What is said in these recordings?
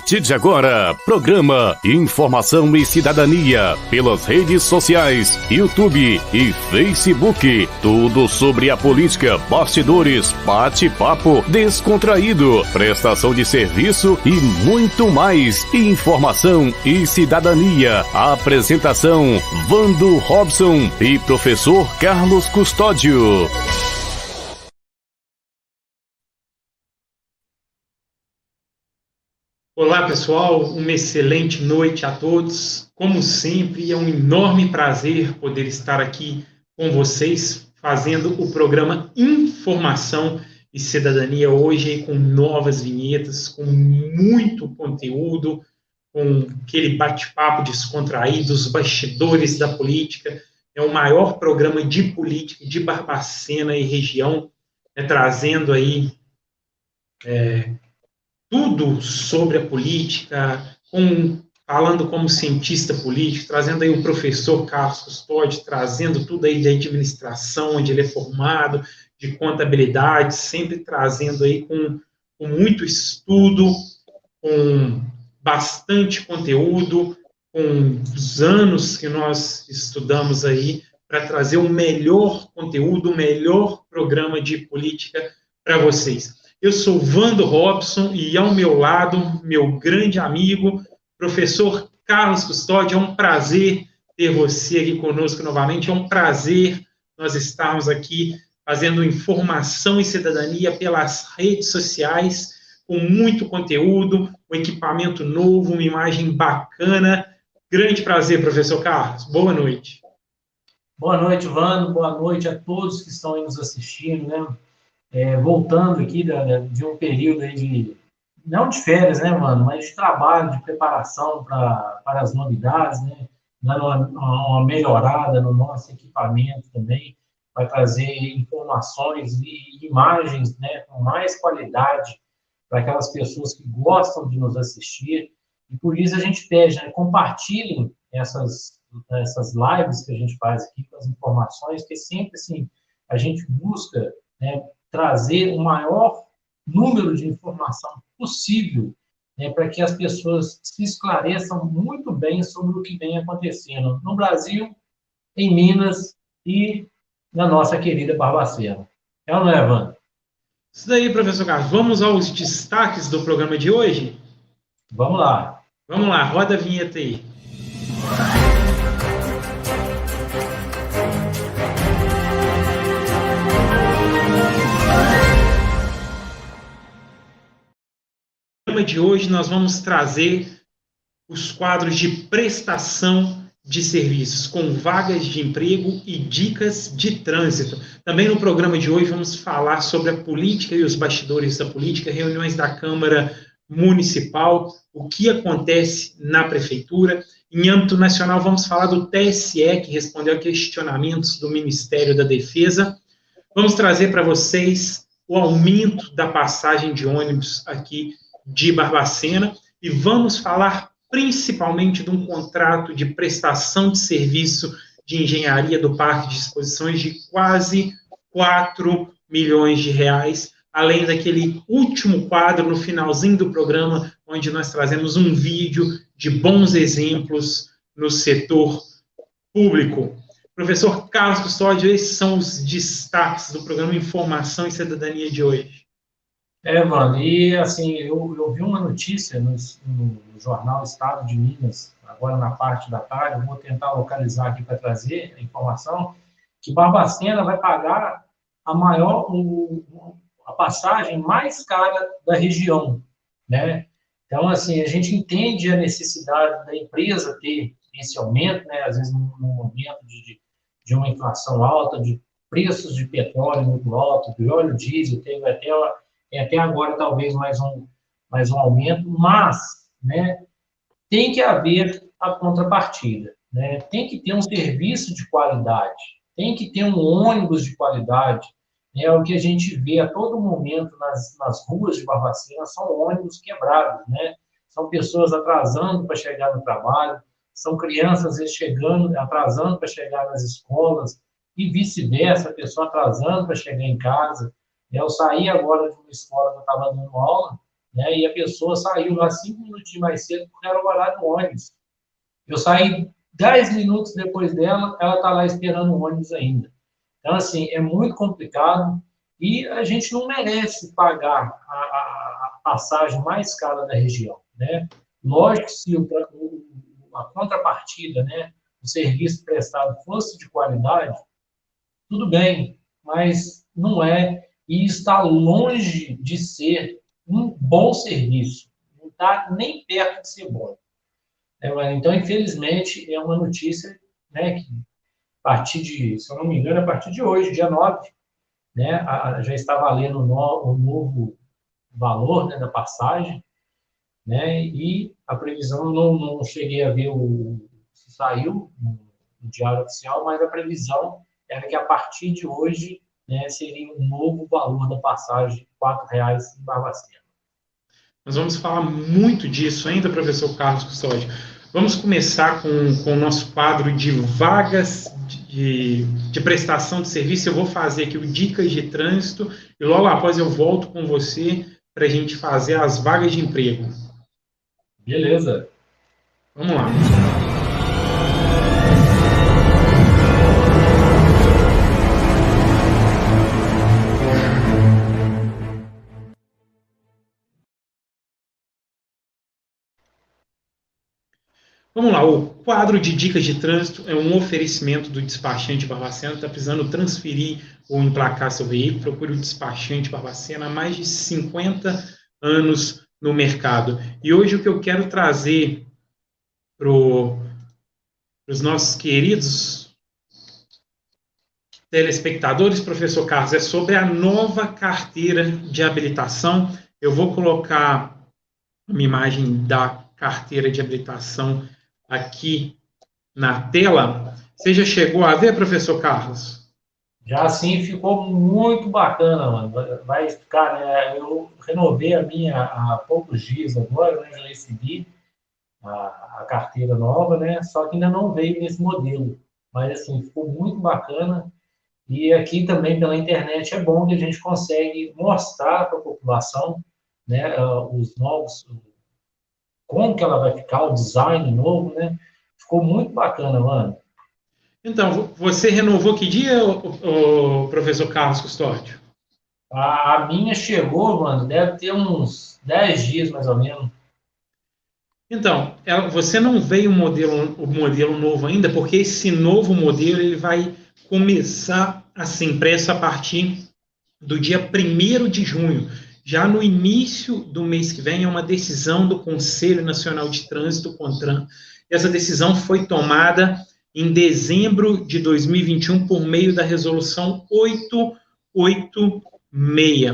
partir de agora, programa Informação e Cidadania pelas redes sociais, YouTube e Facebook. Tudo sobre a política, bastidores, bate-papo descontraído, prestação de serviço e muito mais. Informação e Cidadania. A apresentação, Vando Robson e professor Carlos Custódio. Olá, pessoal, uma excelente noite a todos. Como sempre, é um enorme prazer poder estar aqui com vocês, fazendo o programa Informação e Cidadania hoje com novas vinhetas, com muito conteúdo, com aquele bate-papo descontraído, os bastidores da política. É o maior programa de política de Barbacena e região, trazendo aí tudo sobre a política, falando como cientista político, trazendo aí o professor Carlos Custódio, trazendo tudo aí de administração, onde ele é formado, de contabilidade, sempre trazendo aí com muito estudo, com bastante conteúdo, com os anos que nós estudamos aí, para trazer o melhor conteúdo, o melhor programa de política para vocês. Eu sou Vando Robson e ao meu lado, meu grande amigo, professor Carlos Custódio. É um prazer ter você aqui conosco novamente, é um prazer nós estarmos aqui fazendo informação e cidadania pelas redes sociais, com muito conteúdo, um equipamento novo, uma imagem bacana. Grande prazer, professor Carlos. Boa noite. Boa noite, Vando. Boa noite a todos que estão aí nos assistindo, né? Voltando aqui de um período aí não de férias, né, mano, mas de trabalho, de preparação para as novidades, né, dando uma melhorada no nosso equipamento também, vai trazer informações e imagens, né, com mais qualidade para aquelas pessoas que gostam de nos assistir, e por isso a gente pede, né, compartilhem essas lives que a gente faz aqui com as informações, que sempre, assim, a gente busca, né, trazer o maior número de informação possível, né, para que as pessoas se esclareçam muito bem sobre o que vem acontecendo no Brasil, em Minas e na nossa querida Barbacena. É ou não é, Wanda? Isso daí, professor Carlos. Vamos aos destaques do programa de hoje? Vamos lá. Vamos lá, roda a vinheta aí. De hoje nós vamos trazer os quadros de prestação de serviços, com vagas de emprego e dicas de trânsito. Também no programa de hoje vamos falar sobre a política e os bastidores da política, reuniões da Câmara Municipal, o que acontece na Prefeitura. Em âmbito nacional vamos falar do TSE, que respondeu a questionamentos do Ministério da Defesa. Vamos trazer para vocês o aumento da passagem de ônibus aqui de Barbacena, e vamos falar principalmente de um contrato de prestação de serviço de engenharia do Parque de Exposições de quase 4 milhões de reais, além daquele último quadro no finalzinho do programa, onde nós trazemos um vídeo de bons exemplos no setor público. Professor Carlos Custódio, esses são os destaques do programa Informação e Cidadania de hoje. Mano, e assim, eu vi uma notícia no jornal Estado de Minas, agora na parte da tarde, eu vou tentar localizar aqui para trazer a informação, que Barbacena vai pagar a passagem mais cara da região, né? Então, assim, a gente entende a necessidade da empresa ter esse aumento, né? Às vezes, num momento de uma inflação alta, de preços de petróleo muito alto, de óleo diesel, teve até agora talvez mais um aumento, mas, né, tem que haver a contrapartida, né? Tem que ter um serviço de qualidade, tem que ter um ônibus de qualidade, né? O que a gente vê a todo momento nas ruas de Barbacena são ônibus quebrados, né? São pessoas atrasando para chegar no trabalho, são crianças às vezes atrasando para chegar nas escolas, e vice-versa, a pessoa atrasando para chegar em casa. Eu saí agora de uma escola que eu estava dando aula, né? E a pessoa saiu lá 5 minutinhos mais cedo porque era o horário do ônibus. Eu saí 10 minutos depois dela, ela está lá esperando o ônibus ainda. Então, assim, é muito complicado e a gente não merece pagar a passagem mais cara da região, né? Lógico que se a contrapartida, né, o serviço prestado fosse de qualidade, tudo bem, mas não é, e está longe de ser um bom serviço, não está nem perto de ser bom. Então, infelizmente, é uma notícia, né, que a partir de, se eu não me engano, a partir de hoje, dia 9, né, já está valendo o novo valor, né, da passagem, né, e a previsão, não cheguei a ver se saiu no Diário Oficial, mas a previsão era que a partir de hoje, né, seria um novo valor da passagem, R$ 4,00 em Barbacena. Nós vamos falar muito disso ainda, professor Carlos Custódio. Vamos começar com o nosso quadro de vagas de prestação de serviço. Eu vou fazer aqui o Dicas de Trânsito e logo após eu volto com você para a gente fazer as vagas de emprego. Beleza. Vamos lá. Vamos lá, o quadro de dicas de trânsito é um oferecimento do despachante Barbacena. Está precisando transferir ou emplacar seu veículo, procure o despachante Barbacena há mais de 50 anos no mercado. E hoje o que eu quero trazer para os nossos queridos telespectadores, professor Carlos, é sobre a nova carteira de habilitação. Eu vou colocar uma imagem da carteira de habilitação aqui na tela. Você já chegou a ver, professor Carlos? Já sim, ficou muito bacana, mano. Vai ficar, né? Eu renovei a minha há poucos dias agora, né? Já recebi a carteira nova, né? Só que ainda não veio nesse modelo. Mas, assim, ficou muito bacana. E aqui também, pela internet, é bom que a gente consegue mostrar para a população, né? Os novos, como que ela vai ficar, o design novo, né? Ficou muito bacana, mano. Então, você renovou que dia, o professor Carlos Custódio? A minha chegou, mano, deve ter uns 10 dias, mais ou menos. Então, você não veio o modelo novo ainda, porque esse novo modelo ele vai começar a ser impresso a partir do dia 1º de junho. Já no início do mês que vem, é uma decisão do Conselho Nacional de Trânsito, CONTRAN. Essa decisão foi tomada em dezembro de 2021 por meio da resolução 886.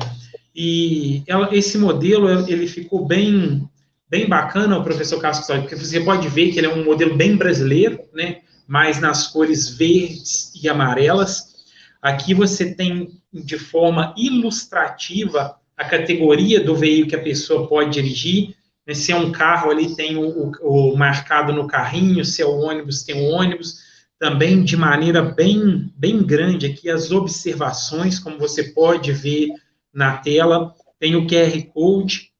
E esse modelo ele ficou bem bacana, o professor Carlos, porque você pode ver que ele é um modelo bem brasileiro, né? Mais nas cores verdes e amarelas. Aqui você tem de forma ilustrativa a categoria do veículo que a pessoa pode dirigir. Se é um carro, ali tem o marcado no carrinho, se é o ônibus, tem o ônibus. Também de maneira bem grande aqui as observações, como você pode ver na tela, tem o QR Code.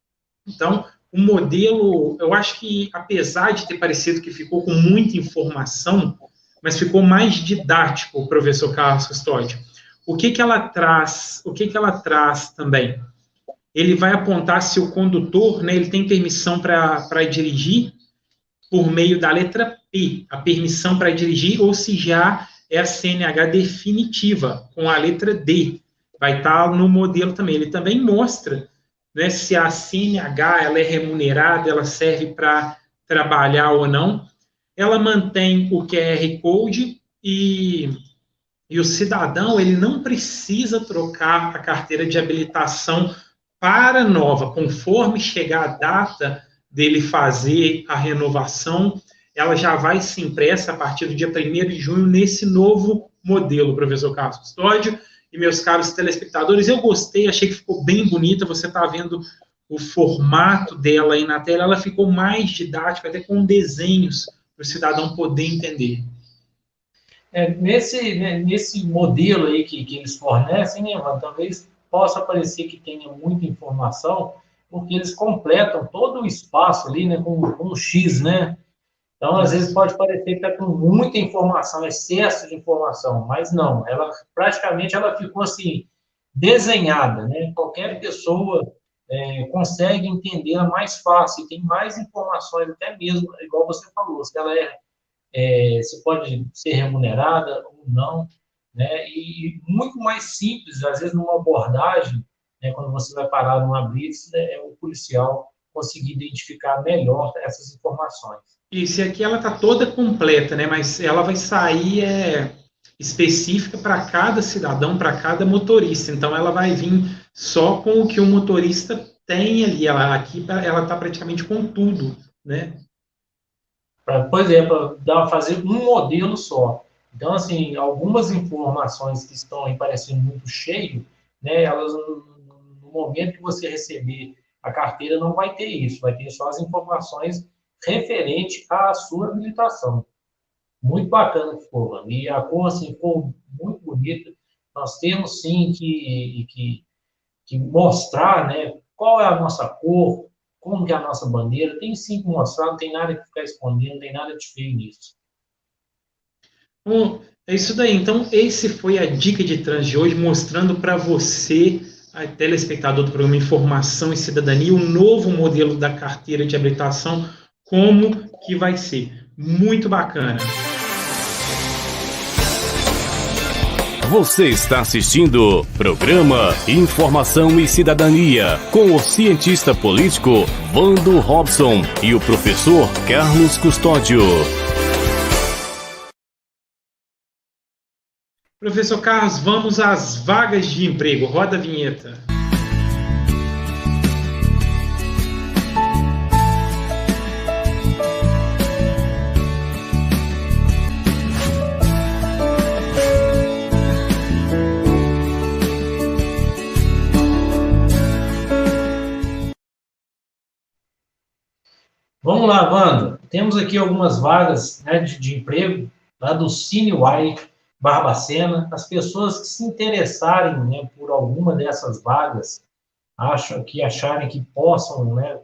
Então, o modelo, eu acho que, apesar de ter parecido que ficou com muita informação, mas ficou mais didático, o professor Carlos Custódio. O que ela traz também? Ele vai apontar se o condutor, né, ele tem permissão para dirigir por meio da letra P, a permissão para dirigir, ou se já é a CNH definitiva, com a letra D. Vai estar no modelo também. Ele também mostra, né, se a CNH ela é remunerada, ela serve para trabalhar ou não. Ela mantém o QR Code e o cidadão ele não precisa trocar a carteira de habilitação para nova. Conforme chegar a data dele fazer a renovação, ela já vai ser impressa a partir do dia 1º de junho nesse novo modelo, professor Carlos Custódio. E meus caros telespectadores, eu gostei, achei que ficou bem bonita, você está vendo o formato dela aí na tela, ela ficou mais didática, até com desenhos, para o cidadão poder entender. Nesse modelo aí que eles fornecem, né, Ivan, talvez possa parecer que tenha muita informação, porque eles completam todo o espaço ali, né, com um X, né? Então, às vezes pode parecer que está com muita informação, excesso de informação, mas não, ela praticamente ela ficou assim, desenhada, né? Qualquer pessoa consegue entendê-la mais fácil, tem mais informações, até mesmo, igual você falou, se ela se pode ser remunerada ou não, né? E muito mais simples, às vezes numa abordagem, né, quando você vai parar numa blitz, né, o policial conseguir identificar melhor essas informações. Isso, e aqui ela está toda completa, né? Mas ela vai sair específica para cada cidadão, para cada motorista. Então, ela vai vir só com o que o motorista tem ali. Aqui ela está praticamente com tudo, né? Por exemplo, fazer um modelo só. Então, assim, algumas informações que estão aí parecendo muito cheio, né? Elas, no momento que você receber a carteira, não vai ter isso. Vai ter só as informações referente à sua habilitação. Muito bacana que ficou, mano. E a cor, assim, ficou muito bonita. Nós temos, sim, que mostrar, né, qual é a nossa cor, como que é a nossa bandeira. Tem, sim, que mostrar, não tem nada que ficar escondendo, não tem nada de feio nisso. Bom, é isso daí. Então, esse foi a dica de trânsito de hoje, mostrando para você, telespectador do programa Informação e Cidadania, o novo modelo da carteira de habilitação, como que vai ser. Muito bacana. Você está assistindo programa Informação e Cidadania com o cientista político Vando Robson e o professor Carlos Custódio. Professor Carlos, vamos às vagas de emprego. Roda a vinheta. Vamos lá, Wanda. Temos aqui algumas vagas, né, de emprego lá do CineY Barbacena. As pessoas que se interessarem, né, por alguma dessas vagas, acharem que possam, né,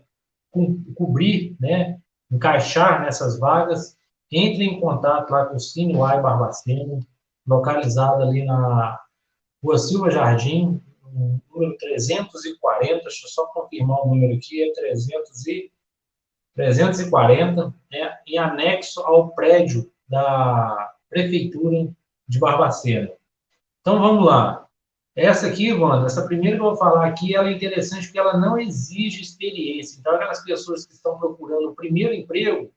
cobrir, né, encaixar nessas vagas, entrem em contato lá com o CineY Barbacena, localizado ali na Rua Silva Jardim, número 340. Deixa eu só confirmar o número aqui, é 340, né, em anexo ao prédio da Prefeitura de Barbacena. Então, vamos lá. Essa aqui, Wanda, essa primeira que eu vou falar aqui, ela é interessante porque ela não exige experiência. Então, aquelas pessoas que estão procurando o primeiro emprego,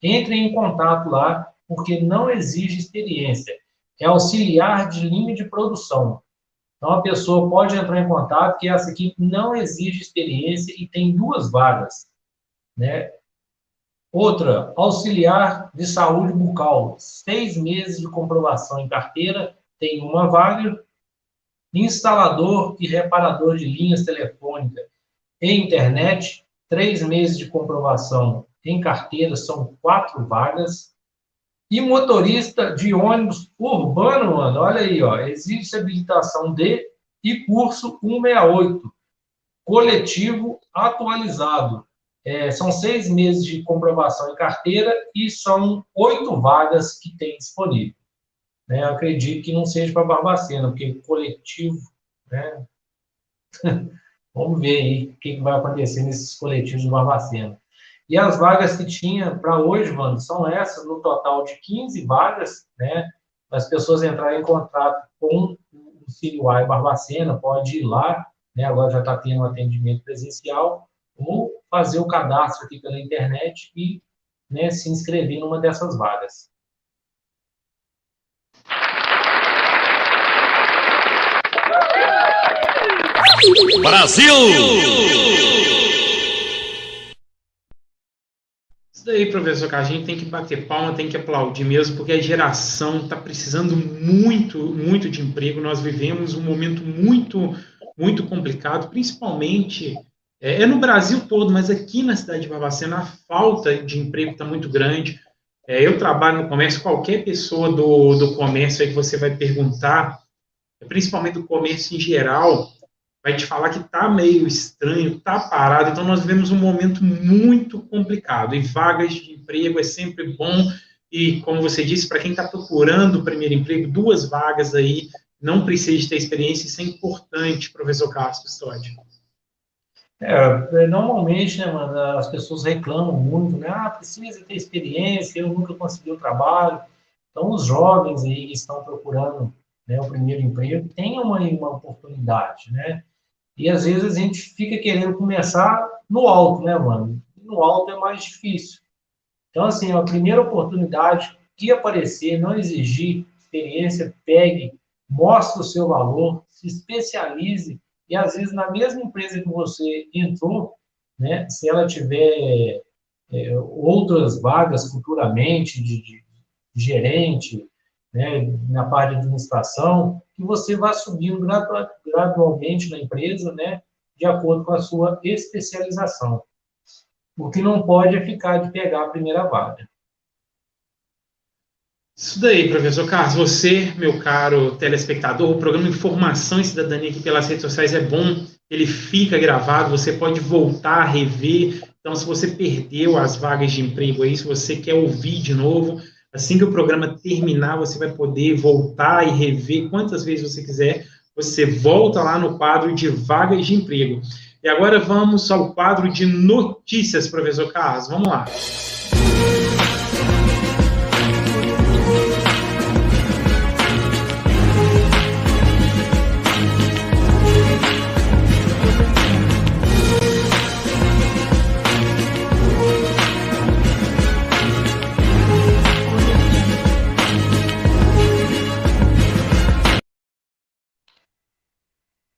entrem em contato lá, porque não exige experiência. É auxiliar de linha de produção. Então, a pessoa pode entrar em contato, que essa aqui não exige experiência e tem 2 vagas, né? Outra, auxiliar de saúde bucal, 6 meses de comprovação em carteira, tem 1 vaga. Instalador e reparador de linhas telefônicas e internet, 3 meses de comprovação em carteira, são 4 vagas. E motorista de ônibus urbano, mano, olha aí, ó, exige habilitação e curso 168, coletivo atualizado. São 6 meses de comprovação em carteira e são 8 vagas que tem disponível. Né? Eu acredito que não seja para Barbacena, porque coletivo, né? Vamos ver aí o que vai acontecer nesses coletivos de Barbacena. E as vagas que tinha para hoje, Wanda, são essas, no total de 15 vagas, né? As pessoas entrarem em contrato com o CineY Barbacena, pode ir lá, né? Agora já está tendo um atendimento presencial, ou fazer o cadastro aqui pela internet e, né, se inscrever numa dessas vagas. Brasil! Isso daí, professor, que a gente tem que bater palma, tem que aplaudir mesmo, porque a geração está precisando muito, muito de emprego. Nós vivemos um momento muito, muito complicado, principalmente no Brasil todo, mas aqui na cidade de Barbacena a falta de emprego está muito grande. Eu trabalho no comércio, qualquer pessoa do comércio aí que você vai perguntar, principalmente do comércio em geral, vai te falar que está meio estranho, está parado. Então, nós vivemos um momento muito complicado, e vagas de emprego é sempre bom. E, como você disse, para quem está procurando o primeiro emprego, 2 vagas aí, não precisa ter experiência, isso é importante, professor Carlos Custódio. Normalmente, né, mano, as pessoas reclamam muito, né? Precisa ter experiência, eu nunca consegui o trabalho. Então, os jovens aí que estão procurando, né, o primeiro emprego, tem uma oportunidade, né? E às vezes a gente fica querendo começar no alto, né, mano? No alto é mais difícil. Então, assim, a primeira oportunidade que aparecer, não exigir experiência, pegue, mostre o seu valor, se especialize, e às vezes na mesma empresa que você entrou, né, se ela tiver outras vagas futuramente de gerente, né, na parte de administração, que você vá subindo gradualmente na empresa, né, de acordo com a sua especialização. O que não pode é ficar de pegar a primeira vaga. Isso daí, professor Carlos. Você, meu caro telespectador, o programa Informação e Cidadania aqui pelas redes sociais é bom, ele fica gravado, você pode voltar a rever. Então, se você perdeu as vagas de emprego aí, se você quer ouvir de novo, assim que o programa terminar, você vai poder voltar e rever quantas vezes você quiser. Você volta lá no quadro de vagas de emprego. E agora vamos ao quadro de notícias, professor Carlos. Vamos lá.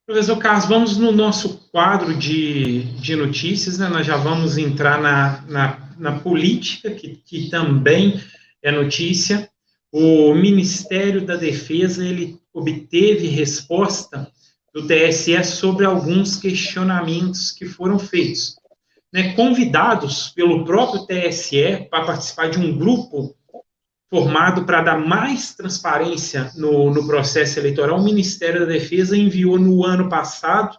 Professor Carlos, vamos no nosso quadro de notícias, né? Nós já vamos entrar na política, que também é notícia. O Ministério da Defesa, ele obteve resposta do TSE sobre alguns questionamentos que foram feitos, né? Convidados pelo próprio TSE para participar de um grupo formado para dar mais transparência no processo eleitoral, o Ministério da Defesa enviou no ano passado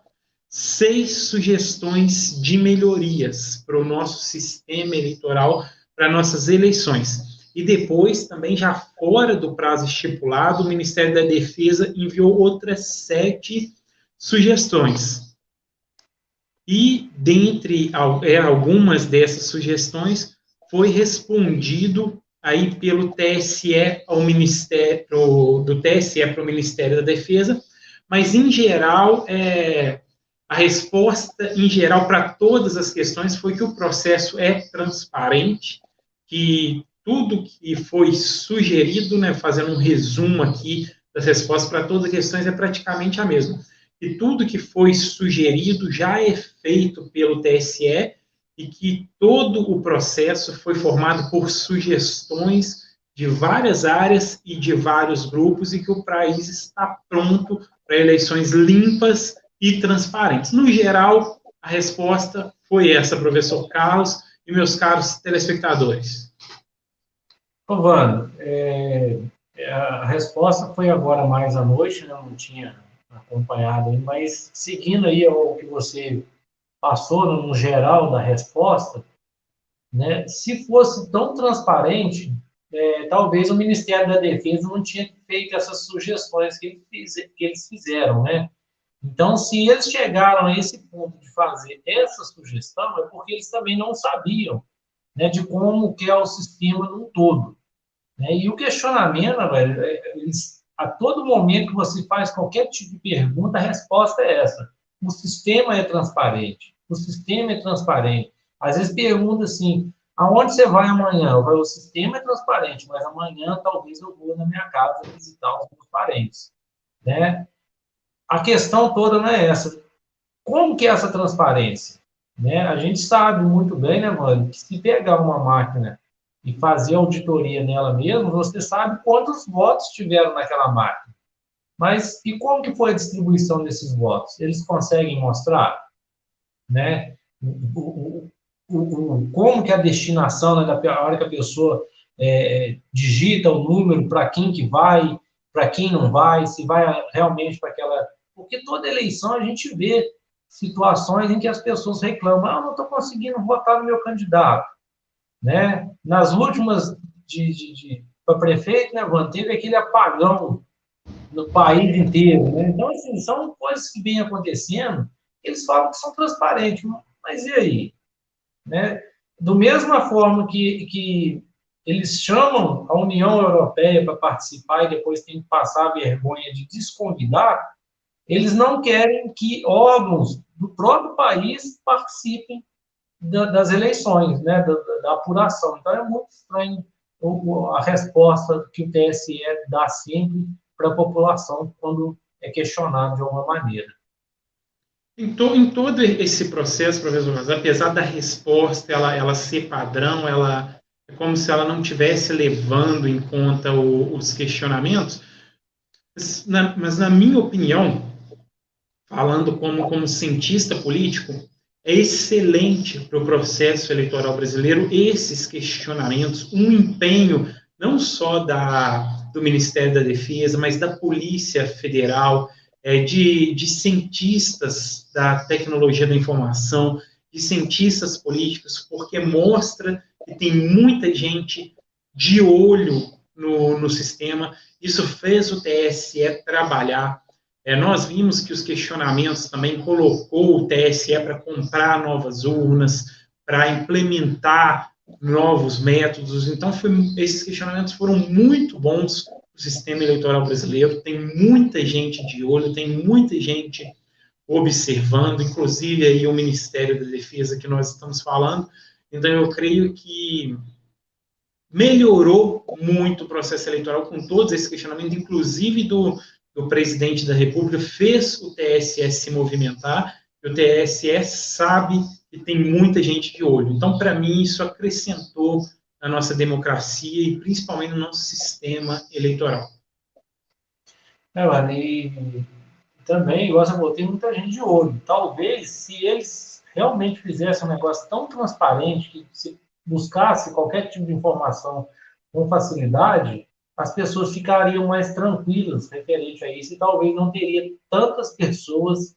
6 sugestões de melhorias para o nosso sistema eleitoral, para nossas eleições. E depois, também já fora do prazo estipulado, o Ministério da Defesa enviou outras 7 sugestões. E, dentre algumas dessas sugestões, foi respondido aí pelo TSE ao Ministério, do TSE para o Ministério da Defesa, mas, em geral, a resposta, em geral, para todas as questões foi que o processo é transparente, que tudo que foi sugerido, né, fazendo um resumo aqui das respostas para todas as questões, é praticamente a mesma. E tudo que foi sugerido já é feito pelo TSE, e que todo o processo foi formado por sugestões de várias áreas e de vários grupos, e que o país está pronto para eleições limpas e transparentes. No geral, a resposta foi essa, professor Carlos e meus caros telespectadores. Vando, a resposta foi agora mais à noite, né? Eu não tinha acompanhado, mas seguindo aí o que você passou no geral da resposta, né? Se fosse tão transparente, talvez o Ministério da Defesa não tinha feito essas sugestões que eles fizeram, né? Então, se eles chegaram a esse ponto de fazer essa sugestão, é porque eles também não sabiam, né, de como que é o sistema num todo, né? E o questionamento, velho, a todo momento que você faz qualquer tipo de pergunta, a resposta é essa: o sistema é transparente. O sistema é transparente. Às vezes pergunta assim: aonde você vai amanhã? O sistema é transparente, mas amanhã talvez eu vou na minha casa visitar os meus parentes, né? A questão toda não é essa. Como que é essa transparência? Né? A gente sabe muito bem, né, mano, que se pegar uma máquina e fazer auditoria nela mesmo, você sabe quantos votos tiveram naquela máquina. Mas e como que foi a distribuição desses votos? Eles conseguem mostrar? Né? Como que a destinação, né, da hora que a pessoa digita o número, para quem que vai, para quem não vai, se vai realmente para aquela Porque toda eleição a gente vê situações em que as pessoas reclamam, eu não estou conseguindo votar no meu candidato, né? Nas últimas para prefeito, né, Van, teve aquele apagão no país inteiro, né? Então, assim, são coisas que vêm acontecendo, eles falam que são transparentes, mas e aí? Né? Do mesma forma que eles chamam a União Europeia para participar e depois tem que passar a vergonha de desconvidar, eles não querem que órgãos do próprio país participem das eleições, né, da apuração. Então, é muito estranho a resposta que o TSE dá sempre para a população quando é questionado de alguma maneira. Em todo esse processo, professor, mas apesar da resposta ela ser padrão, ela é como se ela não estivesse levando em conta os questionamentos, mas na minha opinião, falando como cientista político, é excelente para o processo eleitoral brasileiro esses questionamentos, um empenho não só do Ministério da Defesa, mas da Polícia Federal, de cientistas da tecnologia da informação, de cientistas políticos, porque mostra que tem muita gente de olho no sistema. Isso fez o TSE trabalhar. Nós vimos que os questionamentos também colocou o TSE para comprar novas urnas, para implementar novos métodos. Então, esses questionamentos foram muito bons para o sistema eleitoral brasileiro. Tem muita gente de olho, tem muita gente observando, inclusive aí o Ministério da Defesa que nós estamos falando. Então, eu creio que melhorou muito o processo eleitoral com todos esses questionamentos, inclusive do presidente da República, fez o TSE se movimentar, e o TSE sabe que tem muita gente de olho. Então, para mim, isso acrescentou na nossa democracia e principalmente no nosso sistema eleitoral. Mano, e também, igual você falou, tem muita gente de olho. Talvez, se eles realmente fizessem um negócio tão transparente, que se buscasse qualquer tipo de informação com facilidade, as pessoas ficariam mais tranquilas referente a isso e talvez não teria tantas pessoas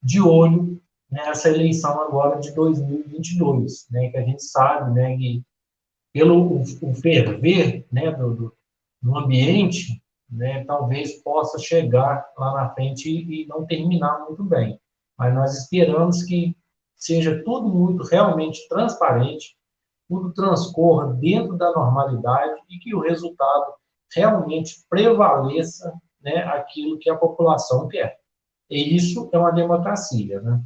de olho nessa eleição agora de 2022, né, que a gente sabe, né, que pelo o ferver, né, do ambiente, né, talvez possa chegar lá na frente e não terminar muito bem. Mas nós esperamos que seja tudo muito realmente transparente, tudo transcorra dentro da normalidade e que o resultado realmente prevaleça, né, aquilo que a população quer. E isso é uma democracia, né?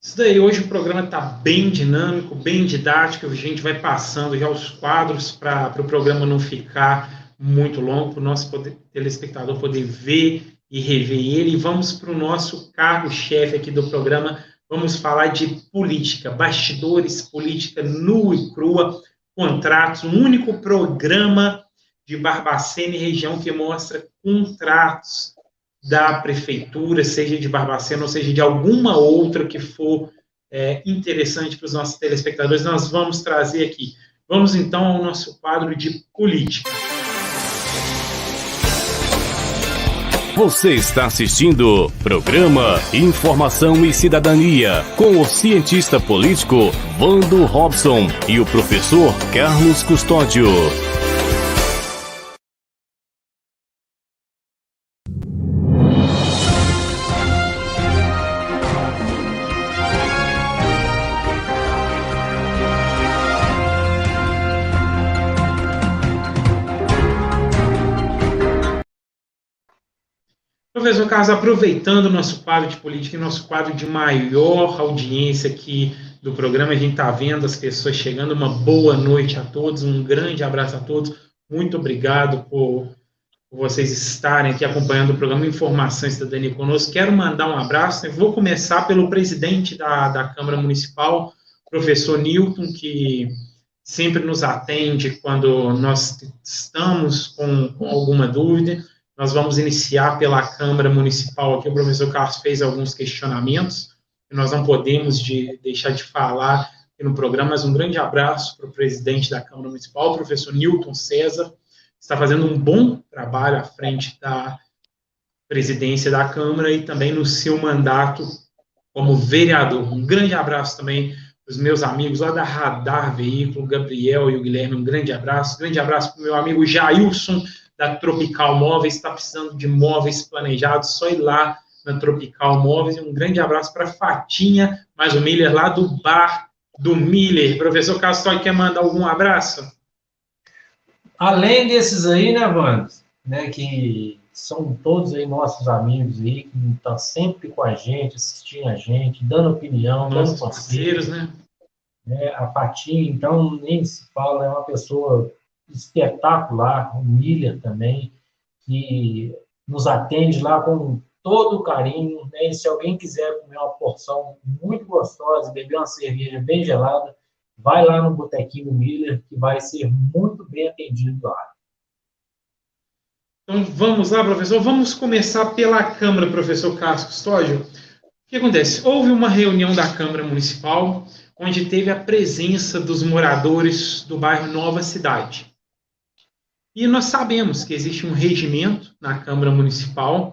Isso daí, hoje o programa está bem dinâmico, bem didático, a gente vai passando já os quadros para o programa não ficar muito longo, para o nosso telespectador poder ver e rever ele. E vamos para o nosso cargo-chefe aqui do programa, vamos falar de política, bastidores, política nua e crua, contratos, um único programa de Barbacena e região que mostra contratos da prefeitura, seja de Barbacena ou seja de alguma outra que for interessante para os nossos telespectadores, nós vamos trazer aqui. Vamos então ao nosso quadro de política. Você está assistindo o programa Informação e Cidadania com o cientista político Vando Robson e o professor Carlos Custódio. Professor Carlos, aproveitando o nosso quadro de política e nosso quadro de maior audiência aqui do programa, a gente está vendo as pessoas chegando. Uma boa noite a todos, um grande abraço a todos. Muito obrigado por vocês estarem aqui acompanhando o programa Informação e Cidadania conosco. Quero mandar um abraço, né? Vou começar pelo presidente da Câmara Municipal, professor Newton, que sempre nos atende quando nós estamos com alguma dúvida. Nós vamos iniciar pela Câmara Municipal aqui. O professor Carlos fez alguns questionamentos, que nós não podemos deixar de falar aqui no programa, mas um grande abraço para o presidente da Câmara Municipal, o professor Newton César, que está fazendo um bom trabalho à frente da presidência da Câmara e também no seu mandato como vereador. Um grande abraço também para os meus amigos lá da Radar Veículo, o Gabriel e o Guilherme, um grande abraço para o meu amigo Jailson, da Tropical Móveis, está precisando de móveis planejados, só ir lá na Tropical Móveis, e um grande abraço para a Fatinha, mais o Miller, lá do bar do Miller. Professor Castói, quer mandar algum abraço? Além desses aí, né, Wander, né, que são todos aí nossos amigos aí, que estão sempre com a gente, assistindo a gente, dando opinião, Nossos dando parceiros, né? A Patinha, então, nem se fala, é uma pessoa espetacular, o Miller também, que nos atende lá com todo o carinho, né? E se alguém quiser comer uma porção muito gostosa, beber uma cerveja bem gelada, vai lá no Botequinho Miller, que vai ser muito bem atendido lá. Então, vamos lá, professor. Vamos começar pela Câmara, professor Carlos Custódio. O que acontece? Houve uma reunião da Câmara Municipal, onde teve a presença dos moradores do bairro Nova Cidade. E nós sabemos que existe um regimento na Câmara Municipal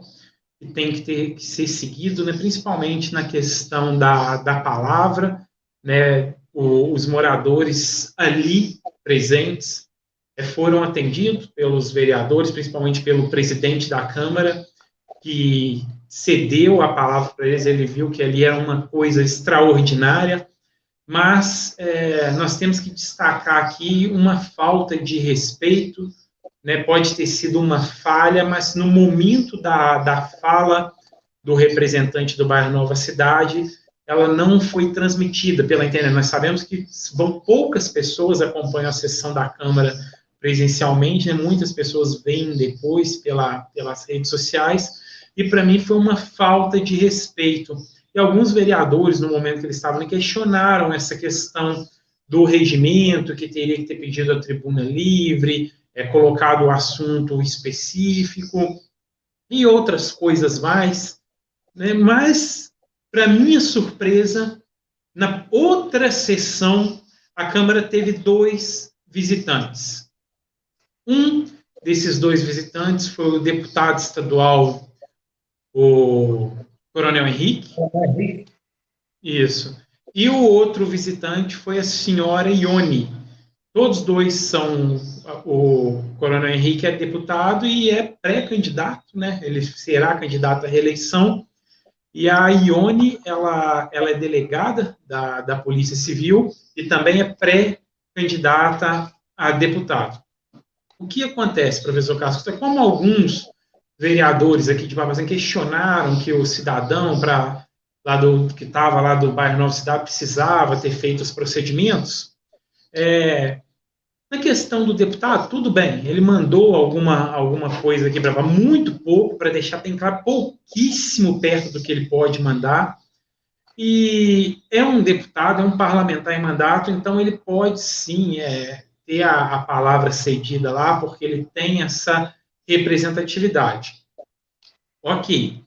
que tem que ser seguido, né, principalmente na questão da palavra, né, os moradores ali presentes foram atendidos pelos vereadores, principalmente pelo presidente da Câmara, que cedeu a palavra para eles, ele viu que ali era uma coisa extraordinária, mas nós temos que destacar aqui uma falta de respeito, né, pode ter sido uma falha, mas no momento da fala do representante do bairro Nova Cidade, ela não foi transmitida pela internet. Nós sabemos que poucas pessoas acompanham a sessão da Câmara presencialmente, né, muitas pessoas veem depois pelas redes sociais, e para mim foi uma falta de respeito. E alguns vereadores, no momento que eles estavam, questionaram essa questão do regimento, que teria que ter pedido a tribuna livre, colocado o assunto específico e outras coisas mais, né? Mas, para minha surpresa, na outra sessão, a Câmara teve 2 visitantes. Um desses 2 visitantes foi o deputado estadual, o Coronel Henrique. Isso. E o outro visitante foi a senhora Ione. Todos 2 são... O Coronel Henrique é deputado e é pré-candidato, né? Ele será candidato à reeleição. E a Ione, ela é delegada da Polícia Civil e também é pré-candidata a deputado. O que acontece, professor Castro? Como alguns vereadores aqui de Barbacena questionaram que o cidadão que estava lá do bairro Nova Cidade precisava ter feito os procedimentos, na questão do deputado, tudo bem, ele mandou alguma coisa aqui para muito pouco, para deixar bem claro, pouquíssimo perto do que ele pode mandar, e é um deputado, é um parlamentar em mandato, então ele pode sim ter a palavra cedida lá, porque ele tem essa representatividade. Ok,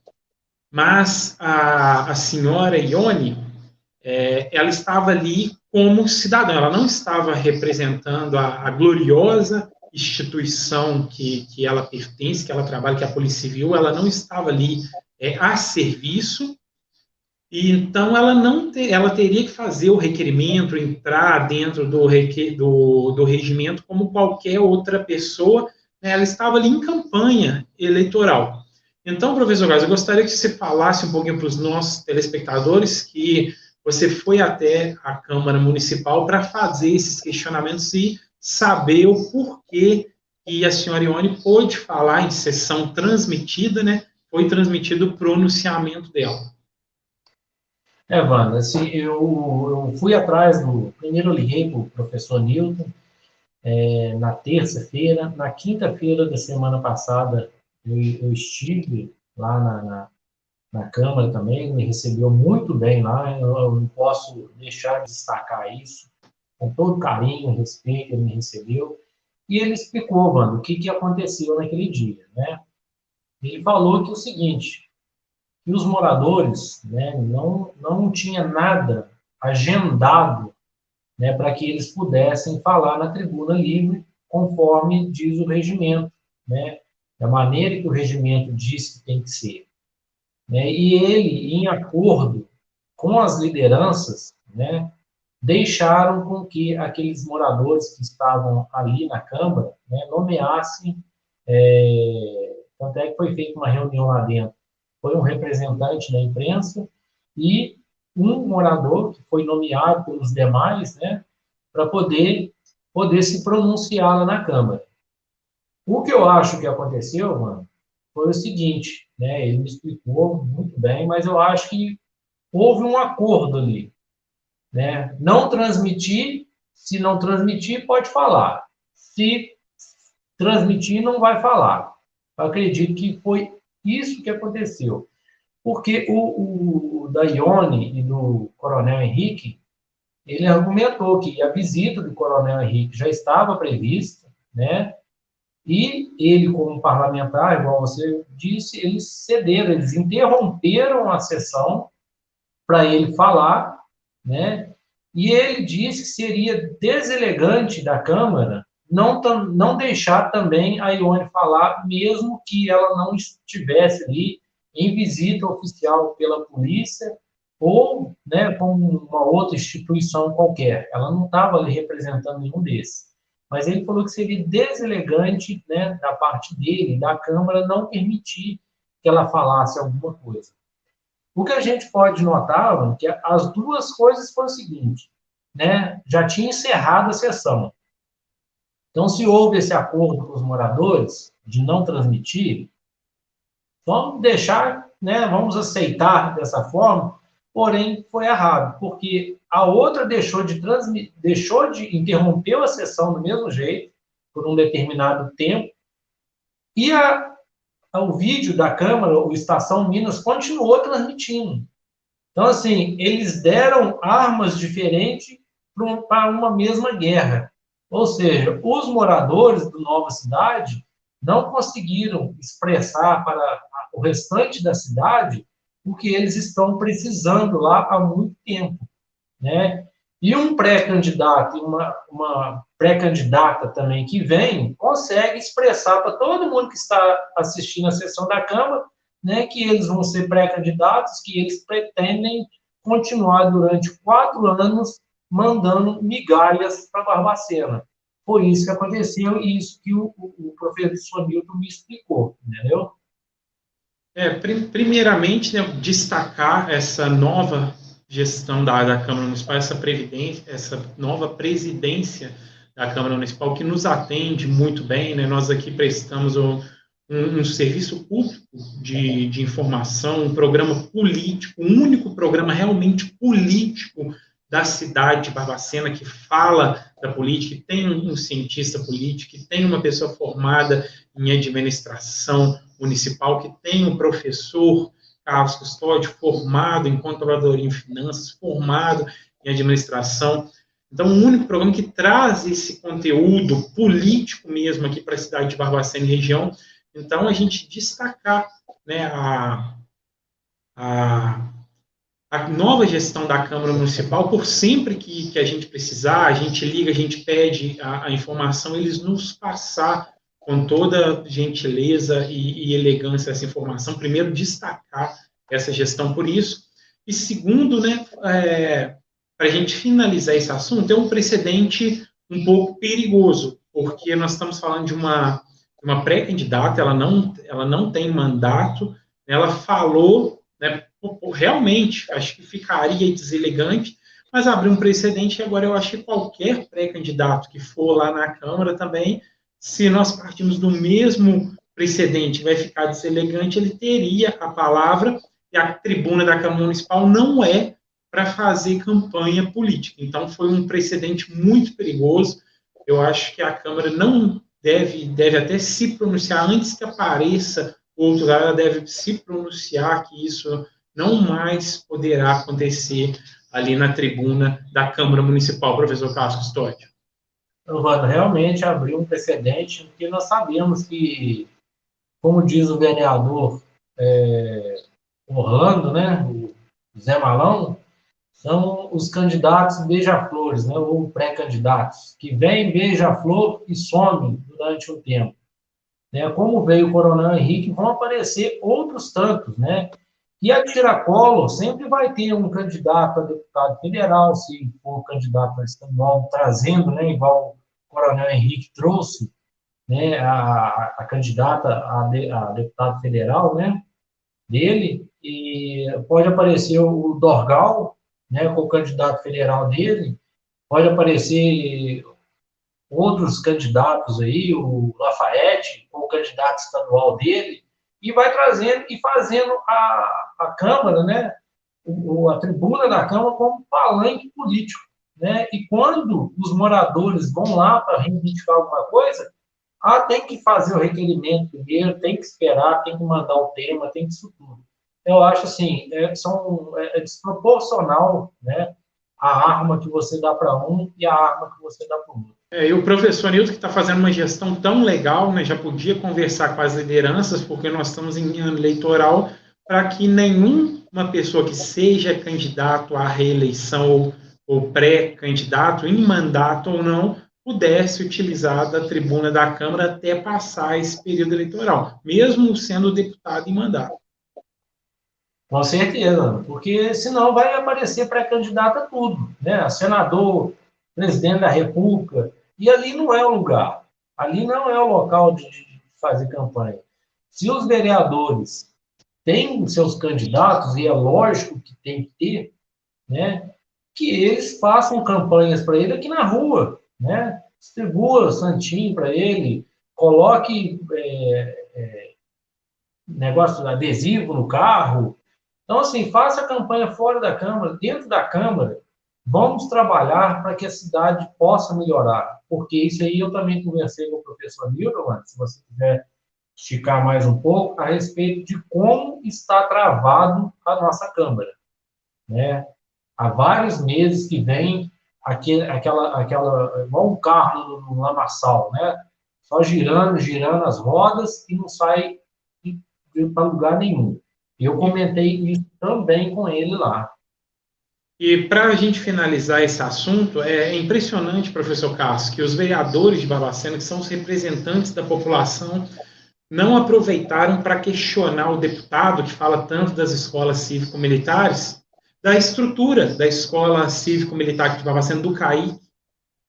mas a senhora Ione, ela estava ali como cidadã, ela não estava representando a gloriosa instituição que ela pertence, que ela trabalha, que é a Polícia Civil, ela não estava ali a serviço, e então ela teria que fazer o requerimento, entrar dentro do regimento como qualquer outra pessoa, né? Ela estava ali em campanha eleitoral. Então, professor Gás, eu gostaria que você falasse um pouquinho para os nossos telespectadores que você foi até a Câmara Municipal para fazer esses questionamentos e saber o porquê que a senhora Ione pôde falar em sessão transmitida, né? Foi transmitido o pronunciamento dela. Wanda, assim, eu fui atrás primeiro eu liguei para o professor Newton, na terça-feira, na quinta-feira da semana passada, eu estive lá na Câmara também, me recebeu muito bem lá, eu não posso deixar de destacar isso, com todo carinho, respeito, ele me recebeu, e ele explicou, Wanda, o que aconteceu naquele dia, né? Ele falou que o seguinte, que os moradores, né, não tinha nada agendado, né, para que eles pudessem falar na tribuna livre, conforme diz o regimento, né? da maneira que o regimento diz que tem que ser, né? E ele, em acordo com as lideranças, né, deixaram com que aqueles moradores que estavam ali na Câmara, né, nomeassem, tanto é que foi feita uma reunião lá dentro, foi um representante da imprensa e um morador que foi nomeado pelos demais, né, para poder se pronunciar lá na Câmara. O que eu acho que aconteceu, mano, foi o seguinte, né, ele me explicou muito bem, mas eu acho que houve um acordo ali, né? Não transmitir, se não transmitir, pode falar. Se transmitir, não vai falar. Eu acredito que foi isso que aconteceu. Porque o da Ione e do Coronel Henrique, ele argumentou que a visita do Coronel Henrique já estava prevista, né? E ele, como parlamentar, igual você disse, eles cederam, eles interromperam a sessão para ele falar, né? E ele disse que seria deselegante da Câmara não deixar também a Ione falar, mesmo que ela não estivesse ali em visita oficial pela polícia ou, né, como uma outra instituição qualquer. Ela não estava ali representando nenhum desses. Mas ele falou que seria deselegante, né, da parte dele, da Câmara, não permitir que ela falasse alguma coisa. O que a gente pode notar, mano, que as duas coisas foram o seguinte, né? Já tinha encerrado a sessão. Então, se houve esse acordo com os moradores de não transmitir, vamos deixar, né? Vamos aceitar dessa forma, porém foi errado, porque a outra deixou de interrompeu a sessão do mesmo jeito, por um determinado tempo, e o vídeo da Câmara, o Estação Minas, continuou transmitindo. Então, assim, eles deram armas diferentes para uma mesma guerra. Ou seja, os moradores do Nova Cidade não conseguiram expressar para o restante da cidade o que eles estão precisando lá há muito tempo, né? E um pré-candidato e uma pré-candidata também que vem, consegue expressar para todo mundo que está assistindo a sessão da Câmara, né, que eles vão ser pré-candidatos, que eles pretendem continuar durante 4 anos mandando migalhas para Barbacena. Foi isso que aconteceu e isso que o professor Milton me explicou, entendeu? Primeiramente, né, destacar essa nova gestão da Câmara Municipal, essa nova presidência da Câmara Municipal, que nos atende muito bem, né? Nós aqui prestamos um serviço público de informação, um programa político, o único programa realmente político da cidade de Barbacena, que fala da política, que tem um cientista político, que tem uma pessoa formada em administração municipal, que tem um professor, Carlos Custódio, formado em controladoria em finanças, formado em administração. Então, o único programa que traz esse conteúdo político mesmo aqui para a cidade de Barbacena e região. Então, a gente destacar, né, a nova gestão da Câmara Municipal, por sempre que a gente precisar, a gente liga, a gente pede a informação, eles nos passar com toda gentileza e elegância essa informação. Primeiro, destacar essa gestão por isso. E segundo, né, para a gente finalizar esse assunto, é um precedente um pouco perigoso, porque nós estamos falando de uma pré-candidata, ela não tem mandato, ela falou, né, realmente, acho que ficaria deselegante, mas abriu um precedente e agora eu acho que qualquer pré-candidato que for lá na Câmara também, se nós partimos do mesmo precedente, vai ficar deselegante, ele teria a palavra e a tribuna da Câmara Municipal não é para fazer campanha política. Então, foi um precedente muito perigoso. Eu acho que a Câmara não deve até se pronunciar antes que apareça outro lugar, ela deve se pronunciar que isso não mais poderá acontecer ali na tribuna da Câmara Municipal, professor Carlos Custódio. Evandro, realmente abriu um precedente, porque nós sabemos que, como diz o vereador Orlando, né, o Zé Malão, são os candidatos beija-flores, né, ou pré-candidatos, que vêm beija-flor e somem durante um tempo. né? Como veio o Coronel Henrique, vão aparecer outros tantos, né? E a tiracolo sempre vai ter um candidato a deputado federal, se for candidato a estadual, trazendo, né, igual o Coronel Henrique trouxe, né, a candidata a deputado federal, né, dele, e pode aparecer o Dorgal, né, com o candidato federal dele, pode aparecer outros candidatos aí, o Lafayette, com o candidato estadual dele, e vai trazendo e fazendo a Câmara, né, a tribuna da Câmara como palanque político, né, e quando os moradores vão lá para reivindicar alguma coisa, tem que fazer o requerimento primeiro, tem que esperar, tem que mandar o tema, tem que isso tudo. Eu acho assim, é desproporcional, né, a arma que você dá para um e a arma que você dá para o outro. E o professor Nilton, que está fazendo uma gestão tão legal, né, já podia conversar com as lideranças, porque nós estamos em ano eleitoral, para que nenhuma pessoa que seja candidato à reeleição ou pré-candidato, em mandato ou não, pudesse utilizar da tribuna da Câmara até passar esse período eleitoral, mesmo sendo deputado em mandato. Com certeza, porque senão vai aparecer pré-candidato a tudo, né? Senador, presidente da República, e ali não é o lugar, ali não é o local de fazer campanha. Se os vereadores têm seus candidatos, e é lógico que tem que ter, né? Que eles façam campanhas para ele aqui na rua, né? Distribua santinho para ele, coloque negócio adesivo no carro. Então, assim, faça a campanha fora da Câmara, dentro da Câmara, vamos trabalhar para que a cidade possa melhorar, porque isso aí eu também conversei com o professor Nilton, se você quiser esticar mais um pouco, a respeito de como está travado a nossa Câmara, né? Há vários meses que vem aquela igual um carro no lamaçal, né? Só girando as rodas e não sai para lugar nenhum. Eu comentei isso também com ele lá. E para a gente finalizar esse assunto, é impressionante, professor Cássio, que os vereadores de Barbacena, que são os representantes da população, não aproveitaram para questionar o deputado que fala tanto das escolas cívico-militares, da estrutura da escola cívico-militar de Barbacena, do CAI,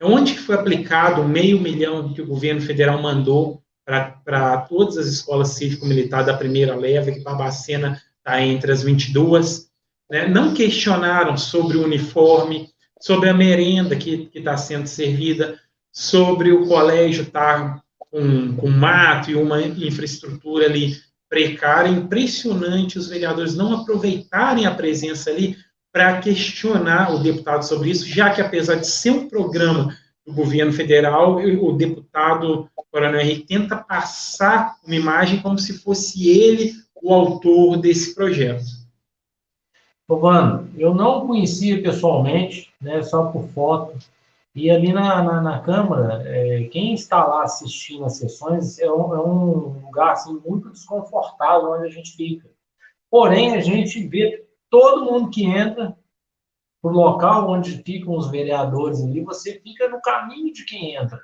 onde foi aplicado o R$500 milhão que o governo federal mandou para todas as escolas cívico-militares da primeira leva, que Barbacena está entre as 22, né? Não questionaram sobre o uniforme, sobre a merenda que está sendo servida, sobre o colégio estar com mato e uma infraestrutura ali precária. Impressionante os vereadores não aproveitarem a presença ali para questionar o deputado sobre isso, já que, apesar de ser um programa do governo federal, o deputado Coronel Henrique tenta passar uma imagem como se fosse ele o autor desse projeto. Mano, eu não conhecia pessoalmente, né, só por foto, e ali na Câmara, quem está lá assistindo as sessões é um lugar assim, muito desconfortável onde a gente fica. Porém, a gente vê todo mundo que entra para o local onde ficam os vereadores ali, você fica no caminho de quem entra.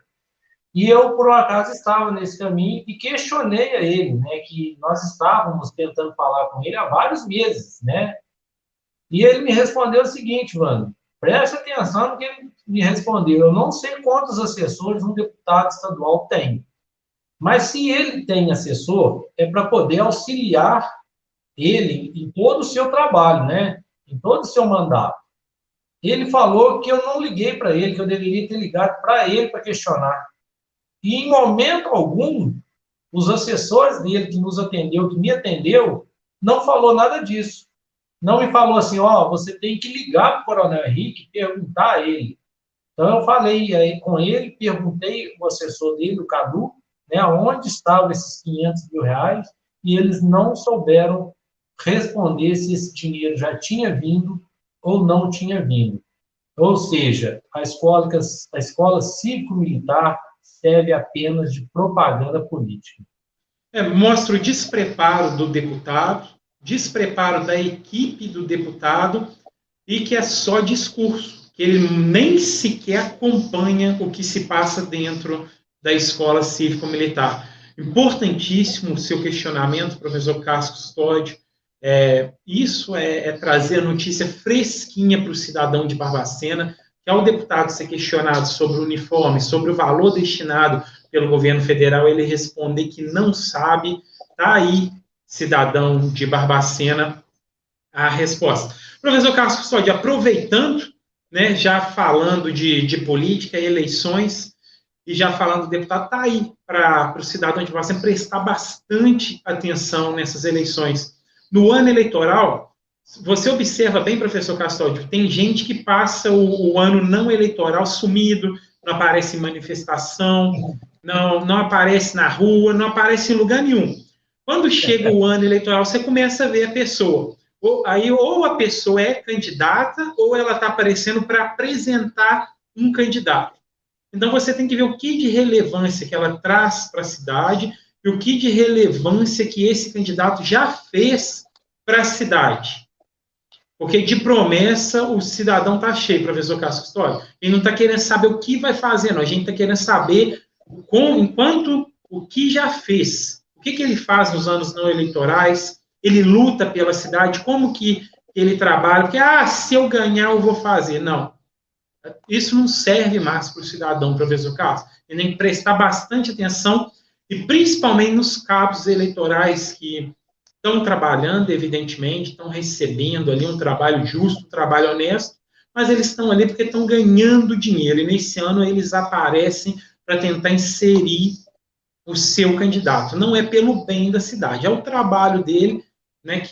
E eu, por um acaso, estava nesse caminho e questionei a ele, né, que nós estávamos tentando falar com ele há vários meses, né? E ele me respondeu o seguinte, mano, preste atenção no que ele me respondeu. Eu não sei quantos assessores um deputado estadual tem, mas se ele tem assessor, é para poder auxiliar ele em todo o seu trabalho, né? Em todo o seu mandato. Ele falou que eu não liguei para ele, que eu deveria ter ligado para ele para questionar. E em momento algum, os assessores dele que nos atendeu, que me atendeu, não falou nada disso. Não me falou assim, você tem que ligar para o Coronel Henrique e perguntar a ele. Então, eu falei aí com ele, perguntei o assessor dele, o Cadu, né, onde estavam esses R$500 mil, e eles não souberam responder se esse dinheiro já tinha vindo ou não tinha vindo. Ou seja, a escola cívico-militar serve apenas de propaganda política. Mostra o despreparo do deputado, despreparo da equipe do deputado, e que é só discurso, que ele nem sequer acompanha o que se passa dentro da escola cívico-militar. Importantíssimo o seu questionamento, professor Cássio Custódio. Isso é trazer a notícia fresquinha para o cidadão de Barbacena, que ao deputado ser questionado sobre o uniforme, sobre o valor destinado pelo governo federal, ele responder que não sabe. Está aí, cidadão de Barbacena, a resposta. Professor Cássio Custódio, aproveitando, né, já falando de política e eleições, e já falando do deputado, está aí para o cidadão de Barbacena prestar bastante atenção nessas eleições. No ano eleitoral, você observa bem, professor Custódio, tem gente que passa o ano não eleitoral sumido, não aparece em manifestação, não aparece na rua, não aparece em lugar nenhum. Quando chega o ano eleitoral, você começa a ver a pessoa. Ou a pessoa é candidata, ou ela está aparecendo para apresentar um candidato. Então, você tem que ver o que de relevância que ela traz para a cidade e o que de relevância que esse candidato já fez para a cidade. Porque de promessa o cidadão está cheio, professor Cássio Custódio. Ele não está querendo saber o que vai fazer, não. A gente está querendo saber o que já fez. O que ele faz nos anos não eleitorais, ele luta pela cidade, como que ele trabalha, porque, se eu ganhar, eu vou fazer. Não. Isso não serve mais para o cidadão, professor Cássio. Ele tem que prestar bastante atenção, e principalmente nos cabos eleitorais que estão trabalhando, evidentemente, estão recebendo ali um trabalho justo, um trabalho honesto, mas eles estão ali porque estão ganhando dinheiro, e nesse ano eles aparecem para tentar inserir o seu candidato. Não é pelo bem da cidade, é o trabalho dele, né,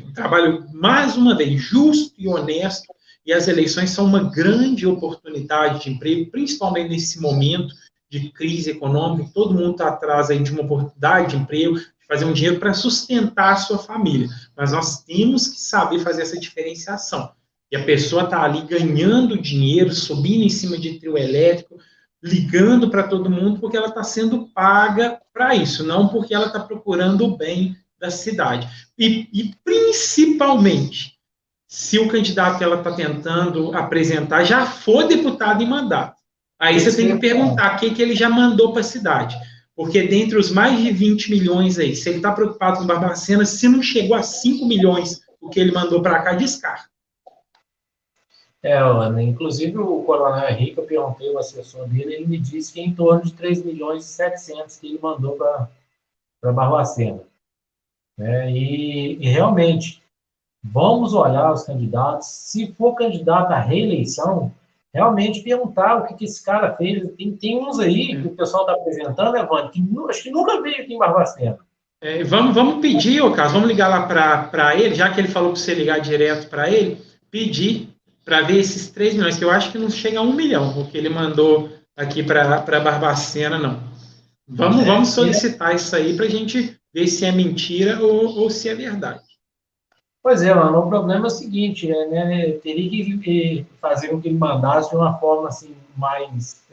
um trabalho, mais uma vez, justo e honesto, e as eleições são uma grande oportunidade de emprego, principalmente nesse momento de crise econômica, todo mundo está atrás aí de uma oportunidade de emprego, de fazer um dinheiro para sustentar a sua família, mas nós temos que saber fazer essa diferenciação, e a pessoa está ali ganhando dinheiro, subindo em cima de trio elétrico, ligando para todo mundo, porque ela está sendo paga para isso, não porque ela está procurando o bem da cidade. E principalmente, se o candidato que ela está tentando apresentar já for deputado em mandato. Aí você tem que perguntar o que ele já mandou para a cidade. Porque dentre os mais de 20 milhões aí, se ele está preocupado com Barbacena, se não chegou a 5 milhões o que ele mandou para cá, descarta. Ana, inclusive o Coronel Henrique, eu perguntei ao assessor dele, ele me disse que é em torno de 3 milhões e 700 que ele mandou para Barbacena. E realmente, vamos olhar os candidatos, se for candidato à reeleição, realmente perguntar o que esse cara fez. Tem uns aí que o pessoal está apresentando, Evandro, que acho que nunca veio aqui em Barbacena. Vamos pedir, Cássio, vamos ligar lá para ele, já que ele falou para você ligar direto para ele, pedir para ver esses 3 milhões, que eu acho que não chega a 1 milhão, o que ele mandou aqui para Barbacena, não. Vamos solicitar isso aí para a gente ver se é mentira ou se é verdade. Pois é, mano, o problema é o seguinte, né, teria que fazer com que ele mandasse de uma forma assim, mais